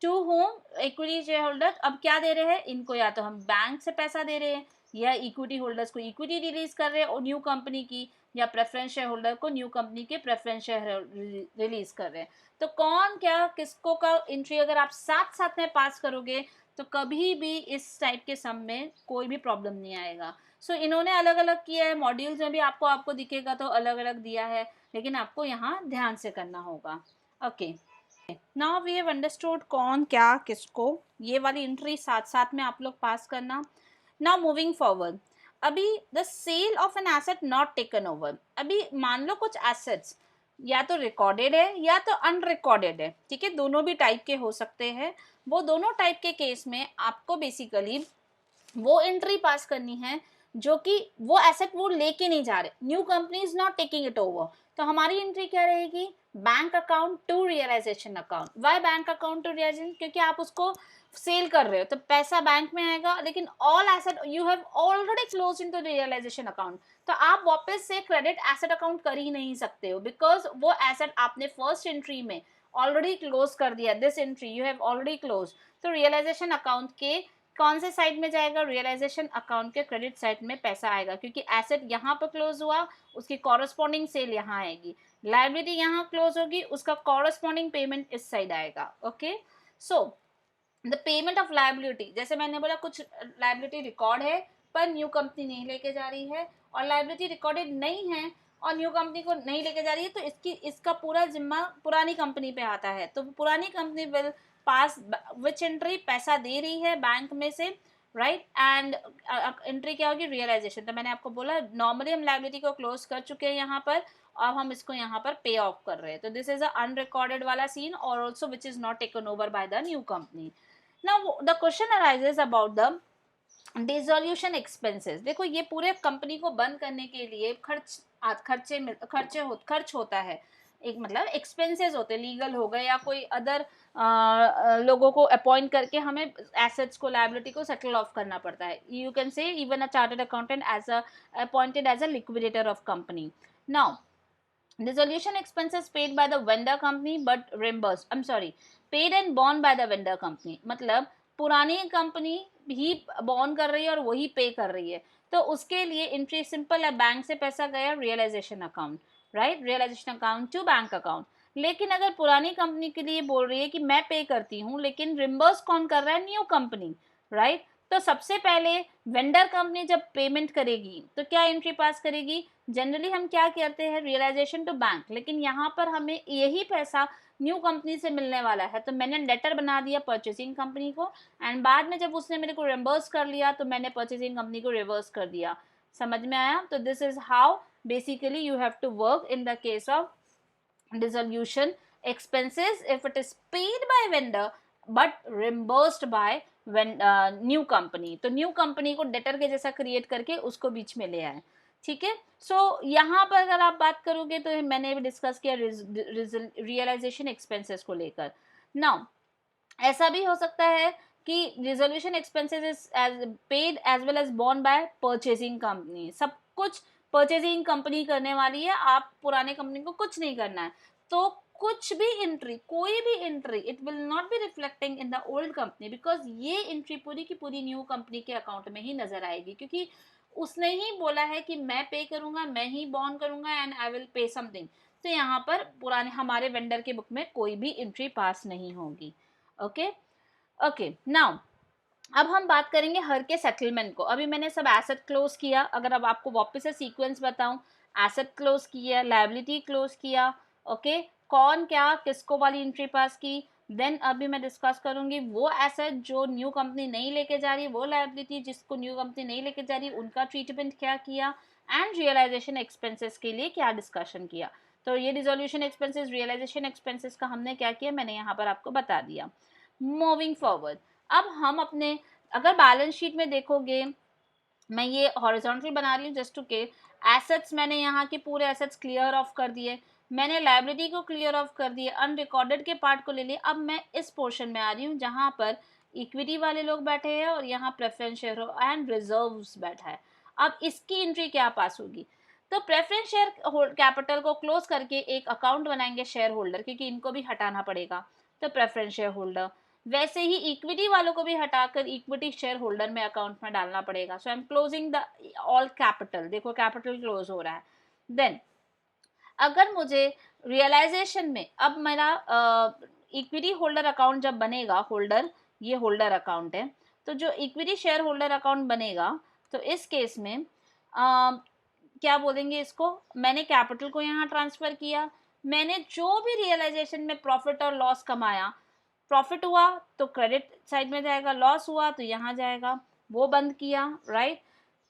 To whom equity shareholder, अब क्या दे रहे हैं इनको, या तो हम बैंक से पैसा दे रहे हैं, या इक्विटी होल्डर्स को इक्विटी रिलीज कर रहे हैं और न्यू कंपनी की, या प्रेफरेंस शेयर होल्डर को न्यू कंपनी के प्रेफरेंस शेयर रिलीज कर रहे हैं। तो कौन क्या किसको का एंट्री अगर आप साथ साथ में पास करोगे तो कभी भी इस टाइप के सम में कोई भी प्रॉब्लम नहीं आएगा। सो इन्होंने अलग अलग किया है, मॉड्यूल्स में भी आपको दिखेगा तो अलग अलग दिया है, लेकिन आपको यहाँ ध्यान से करना होगा। Okay, now we have understood कौन क्या किसको, ये वाली एंट्री साथ साथ में आप लोग पास करना। नाउ मूविंग फॉरवर्ड, अभी the sale of an asset not taken over, अभी मान लो कुछ एसेट्स या तो रिकॉर्डेड है या तो अनरिकॉर्डेड है, ठीक है, दोनों भी टाइप के हो सकते हैं। वो दोनों टाइप के केस में आपको बेसिकली वो एंट्री पास करनी है जो कि वो एसेट वो लेके नहीं जा रहे, new company is not taking it over. तो हमारी एंट्री क्या रहेगी, bank account to realisation account. Why bank account to realisation, क्योंकि आप उसको सेल कर रहे हो तो पैसा बैंक में आएगा, लेकिन all asset you have already close into realisation account, तो आप वापस से क्रेडिट एसेट अकाउंट कर ही नहीं सकते हो, बिकॉज वो एसेट आपने फर्स्ट एंट्री में ऑलरेडी क्लोज कर दिया, this entry you have already close. तो रियलाइजेशन अकाउंट के कौन से साइड में जाएगा, रियलाइजेशन अकाउंट के क्रेडिट साइड में पैसा आएगा, क्योंकि एसेट यहाँ पर क्लोज हुआ, उसकी कॉरस्पॉन्डिंग सेल यहाँ आएगी, लायबिलिटी यहाँ क्लोज होगी, उसका कॉरस्पॉन्डिंग पेमेंट इस साइड आएगा। Okay, so the payment of liability, जैसे मैंने बोला कुछ लायबिलिटी रिकॉर्ड है पर न्यू कंपनी नहीं लेके जा रही है, और लायबिलिटी रिकॉर्डेड नहीं है और न्यू कंपनी को नहीं लेके जा रही है, तो इसका पूरा जिम्मा पुरानी कंपनी पे आता है। तो पुरानी company will pass which entry, पैसा दे रही है बैंक में से, राइट, एंड एंट्री क्या होगी, रियलाइजेशन। तो मैंने आपको बोला नॉर्मली हम लायबिलिटी को क्लोज कर चुके हैं यहाँ पर, अब हम इसको यहाँ पर पे ऑफ कर रहे हैं। तो दिस इज अ अनरिकॉर्डेड वाला सीन, और also which is not taken over by the new company. Now the question arises about the dissolution expenses. देखो ये पूरे कंपनी को बंद करने के लिए खर्च होता है, एक मतलब एक्सपेंसेस होते हैं, लीगल हो गए या कोई अदर लोगों को अपॉइंट करके हमें एसेट्स को, लायबिलिटी को सेटल ऑफ करना पड़ता है। You can say even a chartered accountant as a appointed as a liquidator of company. Now dissolution expenses paid by the vendor company but reimbursed, I'm sorry, paid and borne by the vendor company, मतलब पुरानी company ही born कर रही है और वही पे कर रही है, तो उसके लिए एंट्री सिंपल है, बैंक से पैसा गया realisation account, right, realisation account to bank account. लेकिन अगर पुरानी कंपनी के लिए बोल रही है कि मैं पे करती हूँ, लेकिन रिम्बर्स कौन कर रहा है, न्यू कंपनी, राइट, तो सबसे पहले वेंडर कंपनी जब पेमेंट करेगी तो क्या एंट्री पास करेगी, जनरली हम क्या करते हैं, रियलाइजेशन टू बैंक, लेकिन यहाँ पर हमें यही पैसा न्यू कंपनी से मिलने वाला है, तो मैंने लेटर बना दिया परचेसिंग कंपनी को, एंड बाद में जब उसने मेरे को रिम्बर्स कर लिया तो मैंने परचेसिंग कंपनी को रिवर्स कर दिया। समझ में आया? तो this is how basically you have to work in the case of dissolution expenses if it is paid by vendor but reimbursed by when new company. तो न्यू कंपनी को debtor के जैसा क्रिएट करके उसको बीच में ले आए, ठीक है। सो यहाँ पर अगर आप बात करोगे तो मैंने भी डिस्कस किया रियलाइजेशन एक्सपेंसेस को लेकर। नाउ ऐसा भी हो सकता है कि resolution expenses is as paid as well as borne by purchasing company, सब कुछ परचेजिंग कंपनी करने वाली है, आप पुराने कंपनी को कुछ नहीं करना है। तो कुछ भी एंट्री, कोई भी entry, it will not be reflecting in the old company, because ये एंट्री पूरी की पूरी न्यू कंपनी के अकाउंट में ही नजर आएगी, क्योंकि उसने ही बोला है कि मैं पे करूंगा, मैं ही बॉर्न करूंगा and I will pay something. तो यहाँ पर पुराने हमारे वेंडर के बुक में कोई भी एंट्री पास नहीं होगी। ओके ओके, नाउ अब हम बात करेंगे हर के सेटलमेंट को। अभी मैंने सब एसेट क्लोज किया, अगर अब आपको वापस से सीक्वेंस बताऊं, एसेट क्लोज किया, लायबिलिटी क्लोज किया, ओके, कौन क्या किसको वाली एंट्री पास की, देन अभी मैं डिस्कस करूंगी वो एसेट जो न्यू कंपनी नहीं लेके जा रही, वो लायबिलिटी जिसको न्यू कंपनी नहीं लेके जा रही, उनका ट्रीटमेंट क्या किया, एंड रियलाइजेशन एक्सपेंसेस के लिए क्या डिस्कशन किया। तो ये डिसोल्यूशन एक्सपेंसेस, रियलाइजेशन एक्सपेंसेस का हमने क्या किया, मैंने यहाँ पर आपको बता दिया। मूविंग फॉरवर्ड, अब हम अपने अगर बैलेंस शीट में देखोगे, मैं ये हॉरिजॉन्टल बना रही हूँ जस्ट टू के, एसेट्स मैंने यहाँ के पूरे एसेट्स क्लियर ऑफ कर दिए, मैंने लायबिलिटी को क्लियर ऑफ कर दिए, अनरिकॉर्डेड के पार्ट को ले लिया। अब मैं इस पोर्शन में आ रही हूँ जहाँ पर इक्विटी वाले लोग बैठे हैं और यहाँ प्रेफरेंस शेयर एंड रिजर्व्स बैठा है। अब इसकी एंट्री क्या पास होगी, तो प्रेफरेंस शेयर कैपिटल को क्लोज करके एक अकाउंट बनाएंगे शेयर होल्डर, क्योंकि इनको भी हटाना पड़ेगा, तो प्रेफरेंस शेयर होल्डर। वैसे ही इक्विटी वालों को भी हटाकर इक्विटी शेयर होल्डर में अकाउंट में डालना पड़ेगा। So I am closing the all capital, देखो कैपिटल क्लोज हो रहा है। देन अगर मुझे रियलाइजेशन में, अब मेरा इक्विटी होल्डर अकाउंट जब बनेगा, होल्डर, ये होल्डर अकाउंट है, तो जो इक्विटी शेयर होल्डर अकाउंट बनेगा, तो इस केस में क्या बोलेंगे इसको, मैंने कैपिटल को यहाँ ट्रांसफर किया, मैंने जो भी रियलाइजेशन में प्रॉफिट और लॉस कमाया, प्रॉफिट हुआ तो क्रेडिट साइड में जाएगा, लॉस हुआ तो यहाँ जाएगा, वो बंद किया, राइट।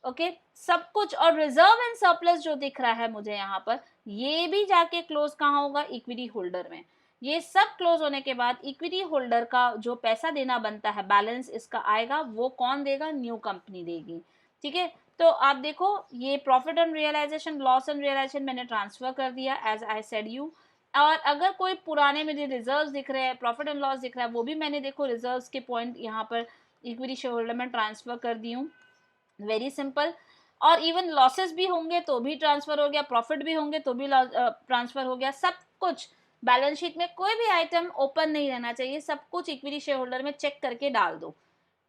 ओके सब कुछ। और रिजर्व एंड सरप्लस जो दिख रहा है मुझे यहाँ पर, ये भी जाके क्लोज कहाँ होगा, इक्विटी होल्डर में। ये सब क्लोज होने के बाद इक्विटी होल्डर का जो पैसा देना बनता है, बैलेंस इसका आएगा, वो कौन देगा, न्यू कंपनी देगी। ठीक है, तो आप देखो ये profit and realisation, loss and realisation मैंने ट्रांसफर कर दिया एज आई सेड यू। और अगर कोई पुराने मुझे रिजर्व्स दिख रहे हैं, प्रॉफिट एंड लॉस दिख रहा है, वो भी मैंने देखो रिजर्व्स के पॉइंट यहाँ पर इक्विटी शेयर होल्डर में ट्रांसफर कर दी हूँ। Very simple. और इवन लॉसेस भी होंगे तो भी ट्रांसफर हो गया, प्रॉफिट भी होंगे तो भी ट्रांसफर हो गया, सब कुछ। बैलेंस शीट में कोई भी आइटम ओपन नहीं रहना चाहिए, सब कुछ इक्विटी शेयर होल्डर में चेक करके डाल दो।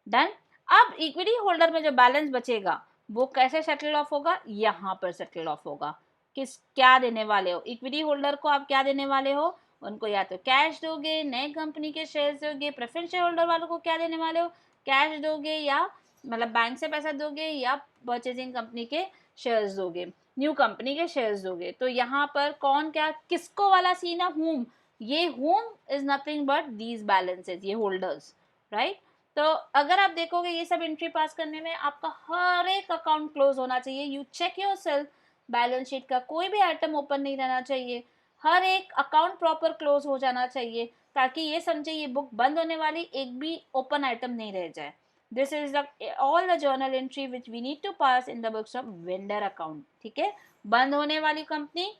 डन। अब इक्विटी होल्डर में जो बैलेंस बचेगा वो कैसे सेटल ऑफ होगा, यहाँ पर सेटल ऑफ होगा। किस क्या देने वाले हो इक्विटी होल्डर को, आप क्या देने वाले हो उनको, या तो कैश दोगे, नए कंपनी के शेयर्स दोगे। प्रेफरेंस शेयर होल्डर वालों को क्या देने वाले हो, कैश दोगे, या मतलब बैंक से पैसा दोगे, या परचेजिंग कंपनी के शेयर्स दोगे, न्यू कंपनी के शेयर्स दोगे। तो यहाँ पर कौन क्या किसको वाला सीन है, हुम, ये हुम is nothing but these balances, ये होल्डर्स, राइट। तो अगर आप देखोगे ये सब एंट्री पास करने में आपका हर एक अकाउंट क्लोज होना चाहिए। You check your self, balance sheet का कोई भी आइटम ओपन नहीं रहना चाहिए, हर एक अकाउंट प्रॉपर क्लोज हो जाना चाहिए, ताकि ये समझे ये बुक बंद होने वाली, एक भी ओपन आइटम नहीं रह जाए। This is all the journal entry which we need to pass in the books of vendor account. ठीक है, बंद होने वाली कंपनी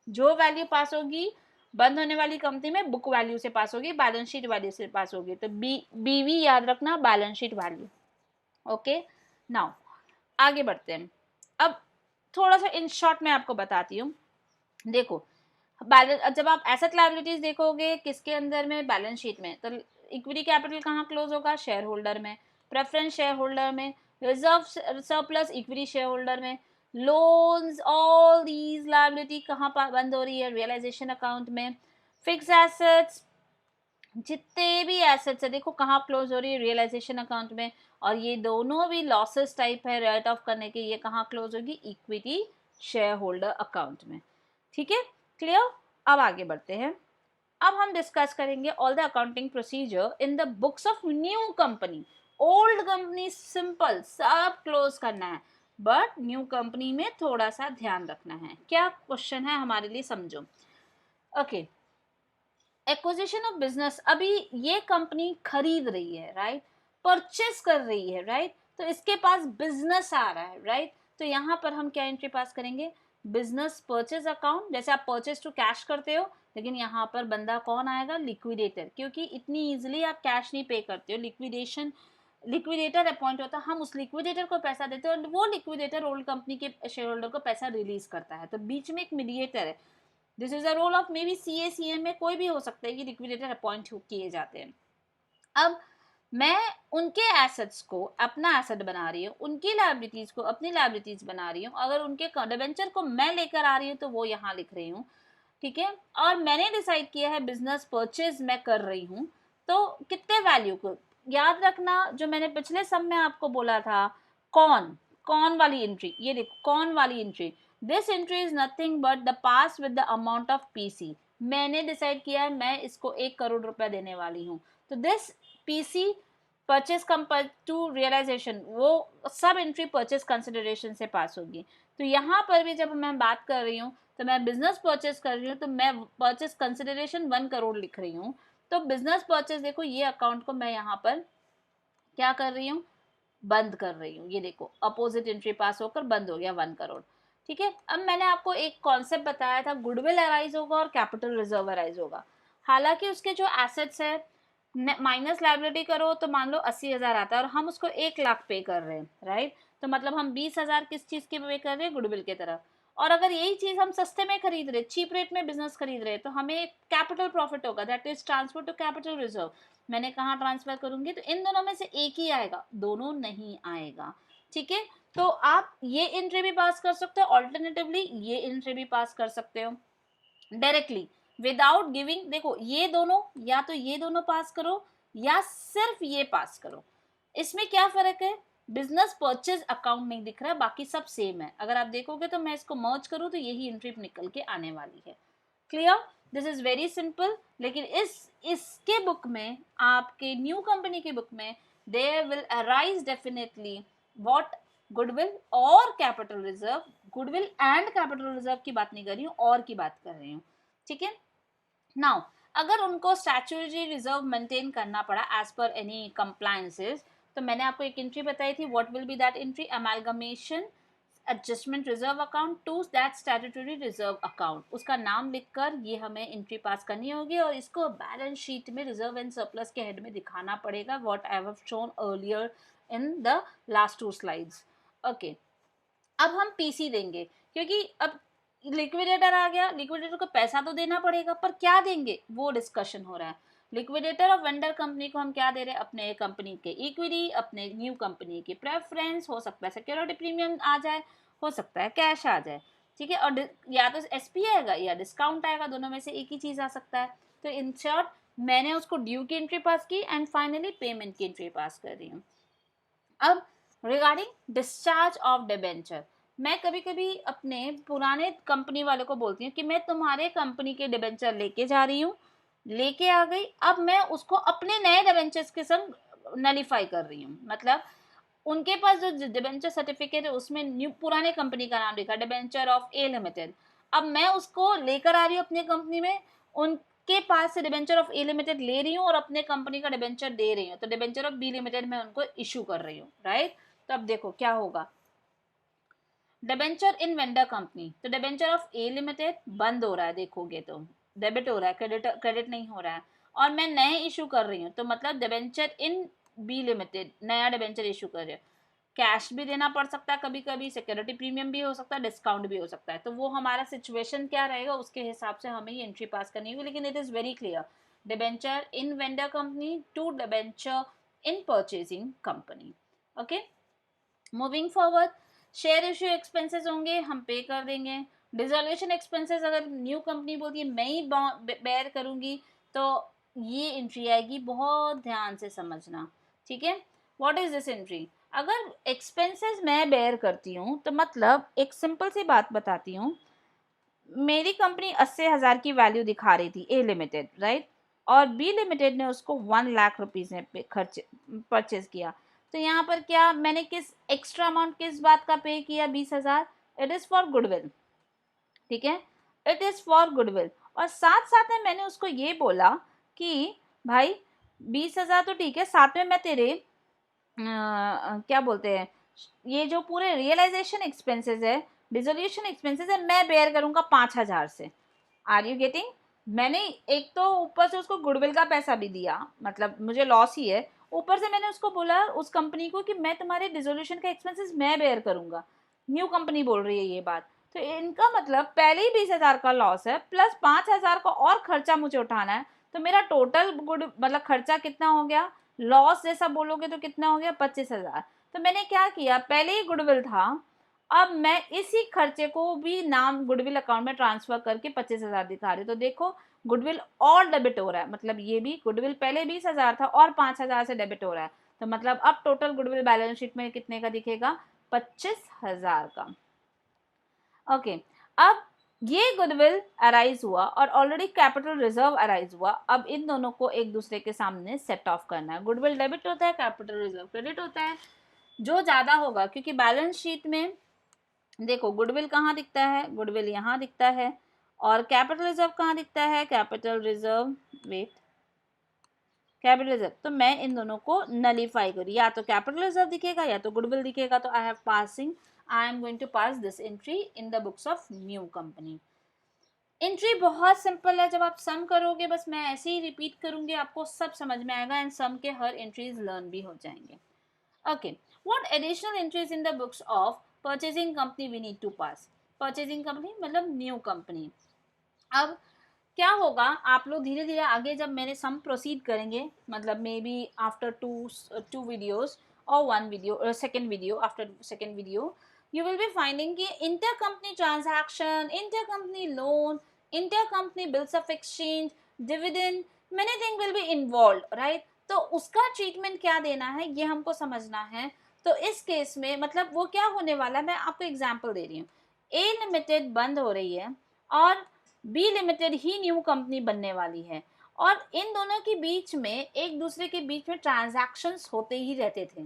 जो वैल्यू पास होगी बंद होने वाली कंपनी में बुक वैल्यू से पास होगी, बैलेंस शीट वैल्यू से पास होगी। तो बीवी याद रखना, balance sheet value. Okay, now आगे बढ़ते हैं। अब थोड़ा सा इन शॉर्ट में आपको बताती हूँ। देखो बैलेंस, जब आप एसेट लायबिलिटीज देखोगे किसके अंदर में, बैलेंस शीट में, तो इक्विटी कैपिटल कहाँ क्लोज होगा, शेयर होल्डर में, प्रेफरेंस शेयर होल्डर में, reserve surplus equity shareholder में, लोन्स ऑल दीज लायबिलिटी कहाँ बंद हो रही है, रियलाइजेशन अकाउंट में। फिक्स एसेट्स, जितने भी एसेट्स है देखो कहाँ क्लोज हो रही है, रियलाइजेशन अकाउंट में। और ये दोनों भी लॉसेस टाइप है राइट ऑफ करने के, ये कहाँ क्लोज होगी, इक्विटी शेयर होल्डर अकाउंट में। ठीक है, क्लियर। अब आगे बढ़ते हैं। अब हम डिस्कस करेंगे all the accounting procedure in the books of new company. Old company simple सब क्लोज करना है, बट न्यू कंपनी में थोड़ा सा ध्यान रखना है। क्या क्वेश्चन है हमारे लिए, समझो। ओके, एक्विजिशन ऑफ बिजनेस, अभी ये कंपनी खरीद रही है, राइट, परचेस कर रही है, राइट, तो इसके पास बिजनेस आ रहा है, राइट। तो यहाँ पर हम क्या एंट्री पास करेंगे, बिजनेस परचेज अकाउंट। जैसे आप परचेज टू कैश करते हो, लेकिन यहाँ पर बंदा कौन आएगा, लिक्विडेटर, क्योंकि इतनी इजिली आप कैश नहीं पे करते हो, लिक्विडेटर अपॉइंट होता है, हम उस लिक्विडेटर को पैसा देते हैं और वो लिक्विडेटर ओल्ड कंपनी के शेयर होल्डर को पैसा रिलीज करता है। तो बीच में एक मीडिएटर है। This is a role of maybe CA CM में कोई भी हो सकता है कि लिक्विडेटर अपॉइंट किए जाते हैं। अब मैं उनके एसेट्स को अपना एसेट बना रही हूँ, उनकी लायबिलिटीज को अपनी लायबिलिटीज बना रही हूँ। अगर उनके डिबेंचर को मैं लेकर आ रही हूँ तो वो यहाँ लिख रही हूँ। ठीक है, और मैंने डिसाइड किया है बिजनेस परचेज मैं कर रही हूँ, तो कितने वैल्यू को याद रखना, जो मैंने पिछले सब में आपको बोला था, कौन वाली एंट्री, ये देखो कौन वाली entry, this entry is nothing but the pass with the amount of PC. मैंने डिसाइड किया है मैं इसको 1 करोड़ रुपया देने वाली हूँ, तो this PC purchase compare to realisation, वो सब एंट्री परचेज कंसिडरेशन से पास होगी। तो यहाँ पर भी जब मैं बात कर रही हूँ तो मैं बिजनेस परचेज कर रही हूँ, तो मैं परचेज कंसिडरेशन 1 करोड़ लिख रही हूँ। तो बिजनेस परचेज देखो ये अकाउंट को मैं यहाँ पर क्या कर रही हूँ, बंद कर रही हूँ। ये देखो अपोजिट एंट्री पास होकर बंद हो गया 1 करोड़। ठीक है, अब मैंने आपको एक कॉन्सेप्ट बताया था, गुडविल अराइज होगा और कैपिटल रिजर्व अराइज होगा। हालांकि उसके जो एसेट्स है माइनस लाइबिलिटी करो तो मान लो 80,000 आता है और हम उसको 1 लाख पे कर रहे हैं, राइट। तो मतलब हम 20,000 किस चीज के पे कर रहे हैं, गुडविल की तरफ। और अगर यही चीज हम सस्ते में खरीद रहे, चीप रेट में बिजनेस खरीद रहे, तो हमें कैपिटल प्रॉफिट होगा, that is transfer to capital reserve. मैंने कहाँ ट्रांसफर करूंगी, तो इन दोनों में से एक ही आएगा, दोनों नहीं आएगा। ठीक है, तो आप ये एंट्री भी पास कर सकते हो, ऑल्टरनेटिवली ये एंट्री भी पास कर सकते हो डायरेक्टली विदाउट गिविंग। देखो ये दोनों, या तो ये दोनों पास करो या सिर्फ ये पास करो। इसमें क्या फर्क है, बिजनेस परचेज अकाउंट नहीं दिख रहा है, बाकी सब सेम है। अगर आप देखोगे तो मैं इसको मर्ज करूं तो यही एंट्री निकल के आने वाली है। Clear, this is very simple. लेकिन इसके बुक में, आपके न्यू कंपनी के बुक में, there will arise definitely what goodwill और capital reserve, goodwill and capital reserve की बात नहीं कर रही हूँ, और की बात कर रही हूँ, ठीक है। नाउ अगर उनको स्टैट्यूटरी रिजर्व मेंटेन करना पड़ा एज पर एनी कंप्लायंसेस, तो मैंने आपको एक एंट्री बताई थी, what will be that entry, amalgamation adjustment reserve account to that statutory reserve account, उसका नाम लिखकर ये हमें एंट्री पास करनी होगी और इसको बैलेंस शीट में रिजर्व एंड सरप्लस के हेड में दिखाना पड़ेगा, what I have shown earlier in the last 2 slides. Okay, अब हम पीसी देंगे क्योंकि अब लिक्विडेटर आ गया, लिक्विडेटर को पैसा तो देना पड़ेगा, पर क्या देंगे वो डिस्कशन हो रहा है। लिक्विडेटर ऑफ वेंडर कंपनी को हम क्या दे रहे हैं, अपने कंपनी के इक्विटी, अपने न्यू कंपनी की प्रेफरेंस, हो सकता है सिक्योरिटी प्रीमियम आ जाए, हो सकता है कैश आ जाए, ठीक है, और या तो एसपी आएगा या डिस्काउंट आएगा, दोनों में से एक ही चीज आ सकता है। तो इन शॉर्ट मैंने उसको ड्यू की एंट्री पास की एंड फाइनली पेमेंट की एंट्री पास कर रही हूँ। अब रिगार्डिंग डिस्चार्ज ऑफ डिबेंचर, मैं कभी कभी अपने पुराने कंपनी वालों को बोलती हूँ कि मैं तुम्हारे कंपनी के डिबेंचर लेके जा रही हूँ, लेके आ गई, अब मैं उसको अपने नए डिबेंचर्स के संग नलीफाई कर रही हूँ। मतलब उनके पास जो डिबेंचर सर्टिफिकेट है उसमें न्यू पुराने कंपनी का नाम लिखा, डिबेंचर ऑफ ए लिमिटेड, अब मैं उसको लेकर आ रही हूँ अपनी कंपनी में, उनके पास से डिबेंचर ऑफ ए लिमिटेड ले रही हूँ और अपने कंपनी का डिबेंचर दे रही हूँ, तो डिबेंचर ऑफ बी लिमिटेड में उनको इशू कर रही हूँ, राइट। तो अब देखो क्या होगा, डिबेंचर इन वेंडर कंपनी, तो डिबेंचर ऑफ ए लिमिटेड बंद हो रहा है, देखोगे तो डेबिट हो रहा है, क्रेडिट नहीं हो रहा है, और मैं नए इशू कर रही हूँ, तो मतलब डिबेंचर इन बी लिमिटेड नया डिबेंचर इशू कर रही हूँ, कैश भी देना पड़ सकता है कभी कभी, सिक्योरिटी प्रीमियम भी हो सकता है, डिस्काउंट भी हो सकता है, तो वो हमारा सिचुएशन क्या रहेगा उसके हिसाब से हमें ये एंट्री पास करनी होगी, लेकिन it is very clear, debenture in vendor company to debenture in purchasing company. Okay, moving forward, share issue expenses होंगे, हम पे कर देंगे। डिसोल्यूशन एक्सपेंसेस अगर न्यू कंपनी बोलती है मैं ही बेयर करूंगी, तो ये एंट्री आएगी, बहुत ध्यान से समझना, ठीक है। व्हाट इज दिस एंट्री, अगर एक्सपेंसेस मैं बेयर करती हूँ तो मतलब एक सिंपल सी बात बताती हूँ, मेरी कंपनी 80,000 की वैल्यू दिखा रही थी ए लिमिटेड, राइट, और बी लिमिटेड ने उसको 1,00,000 रुपीज में खर्च परचेज किया, तो यहाँ पर क्या मैंने किस एक्स्ट्रा अमाउंट किस बात का पे किया, 20,000, इट इज फॉर गुडविल, ठीक है, इट इज फॉर गुडविल, और साथ साथ में मैंने उसको ये बोला कि भाई 20,000 तो ठीक है, साथ में मैं तेरे क्या बोलते हैं, ये जो पूरे रियलाइजेशन एक्सपेंसेस है, डिसोल्यूशन एक्सपेंसेस है, मैं बेयर करूंगा 5,000 से, आर यू गेटिंग। मैंने एक तो ऊपर से उसको गुडविल का पैसा भी दिया, मतलब मुझे लॉस ही है, ऊपर से मैंने उसको बोला उस कंपनी को कि मैं तुम्हारे डिसोल्यूशन का एक्सपेंसेस मैं बेयर करूंगा, न्यू कंपनी बोल रही है ये बात, तो इनका मतलब पहले ही 20,000 का लॉस है, प्लस 5,000 का और खर्चा मुझे उठाना है, तो मेरा टोटल गुड मतलब खर्चा कितना हो गया, लॉस जैसा बोलोगे तो कितना हो गया, 25,000। तो मैंने क्या किया, पहले ही गुडविल था, अब मैं इसी खर्चे को भी नाम गुडविल अकाउंट में ट्रांसफर करके 25,000 दिखा रही हूँ, तो देखो गुडविल और डेबिट हो रहा है, मतलब ये भी गुडविल पहले 20,000 था और 5,000 से डेबिट हो रहा है, तो मतलब अब टोटल गुडविल बैलेंस शीट में कितने का दिखेगा, 25,000 का। ओके, अब ये गुडविल अराइज हुआ और ऑलरेडी कैपिटल रिजर्व अराइज हुआ, अब इन दोनों को एक दूसरे के सामने सेट ऑफ करना है, गुडविल डेबिट होता है, कैपिटल रिजर्व क्रेडिट होता है, जो ज्यादा होगा, क्योंकि बैलेंस शीट में देखो गुडविल कहाँ दिखता है, गुडविल यहाँ दिखता है, और कैपिटल रिजर्व कहाँ दिखता है, capital reserve, wait, capital reserve, तो मैं इन दोनों को नलीफाई करूँ, या तो कैपिटल रिजर्व दिखेगा या तो गुडविल दिखेगा, तो I am going to pass this entry in the books of new company. Entry बहुत सिंपल है, जब आप सम करोगे बस मैं ऐसे ही रिपीट करूंगी, आपको सब समझ में आएगा एंड सम के हर एंट्रीज लर्न भी हो जाएंगे। Okay, what additional entries in the books of purchasing company we need to pass, purchasing company मतलब न्यू कंपनी। अब क्या होगा, आप लोग धीरे धीरे आगे जब मेरे सम प्रोसीड करेंगे, मतलब may be after two videos और one video, second video, after second video you will be finding कि intercompany transaction, intercompany loan, intercompany bills of exchange, dividend, many things will be involved, right? तो उसका treatment क्या देना है ये हमको समझना है, तो इस केस में मतलब वो क्या होने वाला है, मैं आपको एग्जांपल दे रही हूँ, ए लिमिटेड बंद हो रही है और बी लिमिटेड ही न्यू कंपनी बनने वाली है, और इन दोनों के बीच में एक दूसरे के बीच में ट्रांजैक्शंस होते ही रहते थे,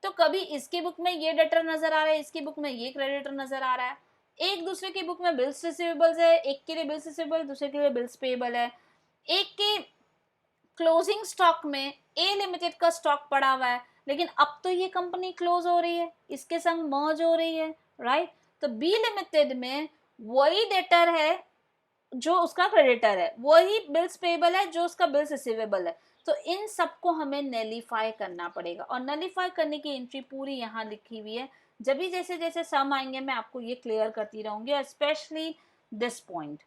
तो कभी इसकी बुक में ये डेटर नजर आ रहा है, इसकी बुक में ये क्रेडिटर नजर आ रहा है, एक दूसरे की बुक में बिल्स रिसीवेबल्स है, एक के लिए बिल्स रिसीवेबल, दूसरे के लिए बिल्स पेएबल है, एक के क्लोजिंग स्टॉक में ए लिमिटेड का स्टॉक पड़ा हुआ है, लेकिन अब तो ये कंपनी क्लोज हो रही है, इसके संग मर्ज हो रही है, राइट। तो बी लिमिटेड में वही डेटर है जो उसका क्रेडिटर है, वही बिल्स पेएबल है जो उसका बिल्स रिसीवेबल है। तो इन सबको हमें नलीफाई करना पड़ेगा, और नलीफाई करने की एंट्री पूरी यहाँ लिखी हुई है। जब भी जैसे जैसे सम आएंगे मैं आपको ये क्लियर करती रहूंगी, स्पेशली दिस पॉइंट,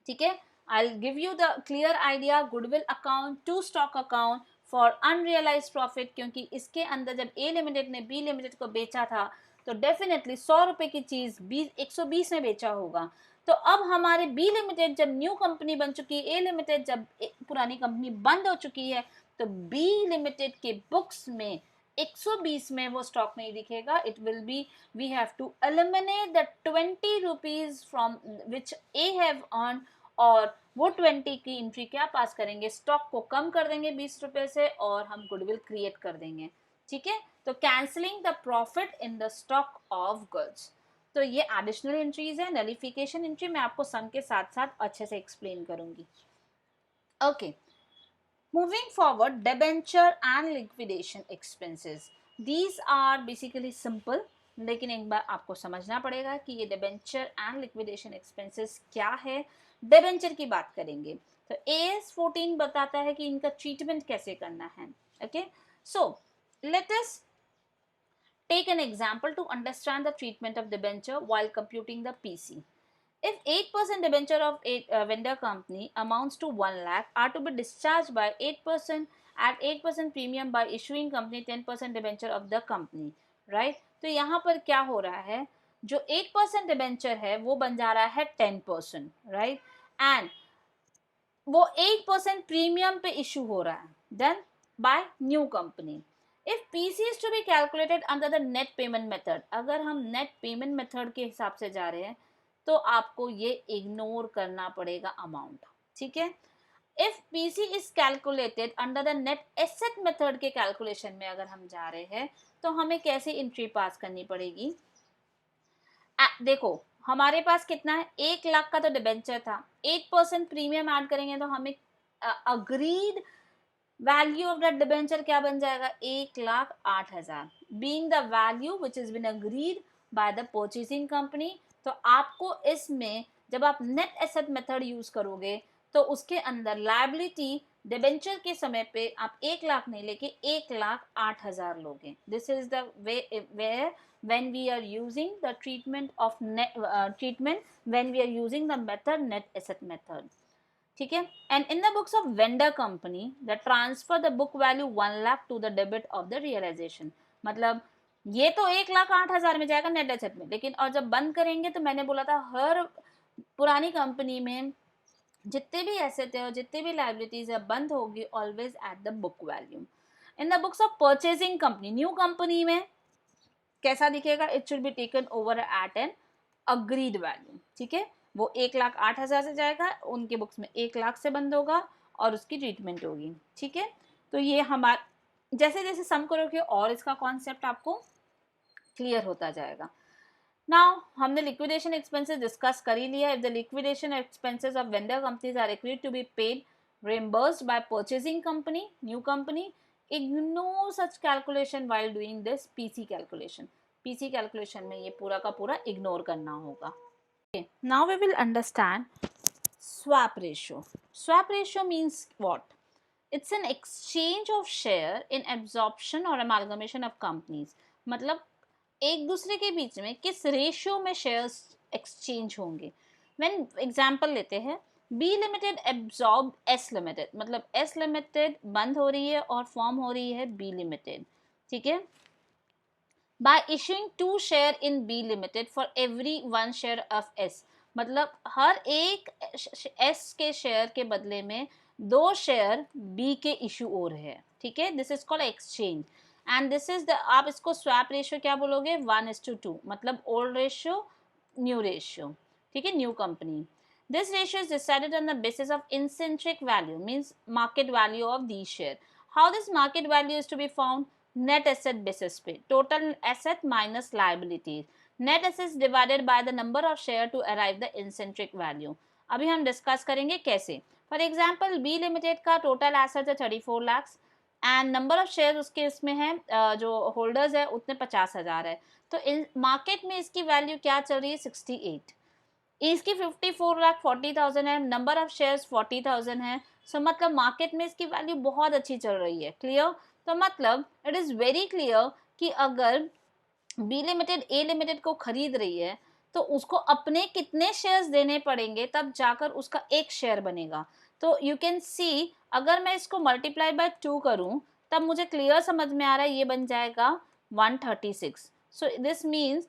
ठीक है। I'll give you the clear idea, goodwill account to stock account for unrealized profit, क्योंकि इसके अंदर जब ए लिमिटेड ने बी लिमिटेड को बेचा था तो डेफिनेटली 100 रुपए की चीज 120 में बेचा होगा। तो अब हमारे बी लिमिटेड जब न्यू कंपनी बन चुकी है, ए लिमिटेड जब पुरानी कंपनी बंद हो चुकी है, तो बी लिमिटेड के बुक्स में 120 में वो स्टॉक नहीं दिखेगा। It will be, we have to eliminate the 20 rupees from which a have earn, और वो 20 की एंट्री क्या पास करेंगे, स्टॉक को कम कर देंगे 20 रुपए से और हम गुडविल क्रिएट कर देंगे, ठीक है। तो cancelling the profit in the stock of goods. तो ये एडिशनल एंट्रीज है। नलिफिकेशन एंट्री मैं आपको सम के साथ साथ अच्छे से एक्सप्लेन करूंगी। Okay, moving forward, debenture and liquidation expenses, these are basically simple, लेकिन एक बार आपको समझना पड़ेगा कि ये डिबेंचर एंड लिक्विडेशन एक्सपेंसेस क्या है। डिबेंचर की बात करेंगे तो AS 14 बताता है कि इनका ट्रीटमेंट कैसे करना है। Okay, so let us take an example to understand the treatment of debenture while computing the PC. If 8% debenture of a vendor company amounts to 1 lakh are to be discharged by 8% at 8% premium by issuing company 10% debenture of the company, right? तो यहाँ पर क्या हो रहा है, जो 8% debenture है वो बन जा रहा है 10%, right? And वो 8% प्रीमियम पे इशू हो रहा है, then by new company. If PC is to be calculated under the net payment method, अगर हम नेट पेमेंट मेथड के हिसाब से जा रहे हैं तो आपको ये इग्नोर करना पड़ेगा अमाउंट, ठीक है। If PC is calculated under the net asset method के कैलकुलेशन में अगर हम जा रहे हैं तो हमें कैसे एंट्री पास करनी पड़ेगी। देखो हमारे पास कितना है, 1 लाख का तो डिबेंचर था, 8% प्रीमियम ऐड करेंगे तो हमें agreed value of that debenture क्या बन जाएगा, 1,08,000 being the value which is been agreed by the purchasing company. तो आपको इसमें जब आप नेट एसेट मेथड यूज करोगे तो उसके अंदर लायबिलिटी डिबेंचर के समय पे आप 1 लाख नहीं लेके 1,08,000 लोगे। This is the way where when we are using the treatment of net when we are using the method net asset method, ठीक है। And in the books of vendor company the transfer the book value 1 lakh to the debit of the realisation, मतलब ये तो 1,08,000 में जाएगा net asset में, लेकिन और जब बंद करेंगे तो मैंने बोला था हर पुरानी कंपनी में जितने भी एसेट है और जितने भी लाइबिलिटीज है बंद होगी always at the book value. In the books of purchasing company, new company में कैसा दिखेगा, it should be taken over at an agreed value, ठीक है। वो 1,08,000 से जाएगा, उनके बुक्स में 1 लाख से बंद होगा और उसकी ट्रीटमेंट होगी, ठीक है। तो ये हमारा जैसे जैसे सम करोगे और इसका कॉन्सेप्ट आपको क्लियर होता जाएगा। नाउ हमने लिक्विडेशन एक्सपेंसेस डिस्कस कर ही लिया। If the liquidation expenses of vendor companies are agreed to be paid reimbursed by purchasing company, new company, ignore such calculation while doing this PC calculation. PC calculation में ये पूरा का पूरा ignore करना होगा। Okay, now we will understand swap ratio. Swap ratio means what? It's an exchange of share in absorption or amalgamation of companies. मतलब एक दूसरे के बीच में किस रेशियो में शेयर्स एक्सचेंज होंगे। When एग्जाम्पल लेते हैं, B limited absorb S limited, मतलब एस लिमिटेड बंद हो रही है और फॉर्म हो रही है बी लिमिटेड, ठीक है। By issuing 2 share in B limited for every 1 share of S, मतलब हर एक एस के शेयर के बदले में 2 शेयर बी के इशू हो रहे हैं, ठीक है। This is called exchange and this is the, आप इसको स्वैप रेशियो क्या बोलोगे, 1:2, मतलब ओल्ड रेशियो न्यू रेशियो, ठीक है, new company. This ratio is decided on the basis of intrinsic value, means market value of these share. How this market value is to be found? Net asset basis पे, total asset minus liabilities, net assets divided by the number of share to arrive the इंसेंट्रिक value. अभी हम discuss करेंगे कैसे। For example B limited का total asset है 34 lakh and number of share उसके इसमें है, जो होल्डर्स है उतने 50,000 है। तो इन मार्केट में इसकी वैल्यू क्या चल रही है 68, इसकी 54 लाख 40,000 है, नंबर ऑफ शेयर्स 40,000 है। सो मतलब मार्केट में इसकी वैल्यू बहुत अच्छी चल रही है। क्लियर? तो मतलब इट इज वेरी क्लियर कि अगर बी लिमिटेड ए लिमिटेड को खरीद रही है तो उसको अपने कितने शेयर्स देने पड़ेंगे तब जाकर उसका एक शेयर बनेगा। तो यू कैन सी अगर मैं इसको मल्टीप्लाई बाय 2 करूं तब मुझे क्लियर समझ में आ रहा है, ये बन जाएगा 136। सो दिस मीन्स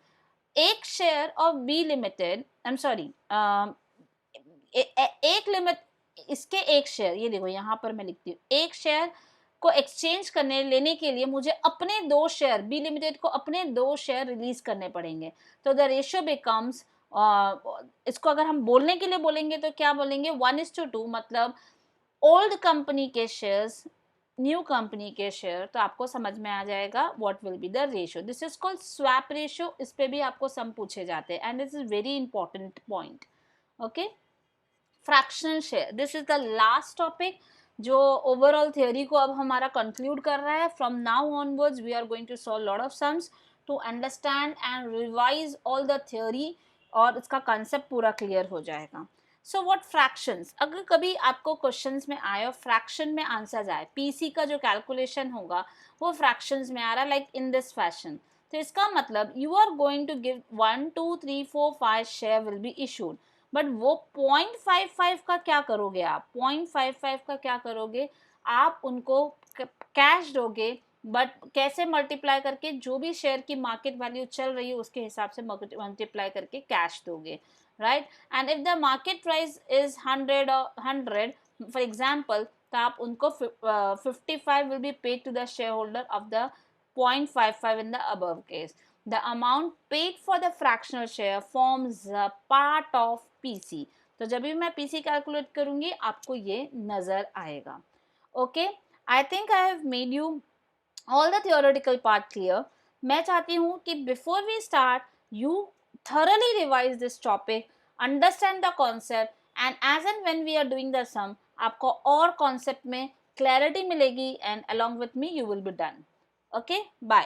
एक share of B limited, I am sorry, एक लिमिट, इसके एक शेयर, ये देखो यहाँ पर मैं लिखती हूँ, एक शेयर को एक्सचेंज करने लेने के लिए मुझे अपने 2 शेयर, बी लिमिटेड को अपने 2 शेयर रिलीज करने पड़ेंगे। तो द रेशियो बिकम्स, इसको अगर हम बोलने के लिए बोलेंगे तो क्या बोलेंगे, 1:2, मतलब ओल्ड कंपनी के शेयर्स, न्यू कंपनी के शेयर। तो आपको समझ में आ जाएगा what will be the ratio. This is called swap ratio. इस पे भी आपको सम पूछे जाते हैं and this is very important point. Okay, fractional share, this is the last topic जो ओवरऑल थियोरी को अब हमारा कंक्लूड कर रहा है। From now onwards we are going to solve lot of sums to understand and revise all the theory, और इसका concept पूरा क्लियर हो जाएगा। सो व्हाट फ्रैक्शंस, अगर कभी आपको क्वेश्चंस में आए और फ्रैक्शन में आंसर आए, पीसी का जो कैलकुलेशन होगा वो फ्रैक्शंस में आ रहा है लाइक इन दिस फैशन, तो इसका मतलब you are going to give 1 2 3 4 5 share will be issued, but वो 0.55 का क्या करोगे आप, 0.55 का क्या करोगे आप, उनको कैश दोगे, बट कैसे मल्टीप्लाई करके, जो भी शेयर की मार्केट वैल्यू चल रही है उसके हिसाब से मल्टीप्लाई करके कैश दोगे, right. And if the market price is 100 for example, तो आप उनको 55 will be paid to the shareholder of the 0.55 in the above case. The amount paid for the fractional share forms a part of PC. तो जब भी मैं PC calculate करूंगी आपको ये नजर आएगा। Okay, I think I have made you all the theoretical part clear. मैं चाहती हूँ कि before we start you thoroughly revise this topic, understand the concept, and as and when we are doing the sum आपको और concept में clarity मिलेगी and along with me you will be done. Okay, bye.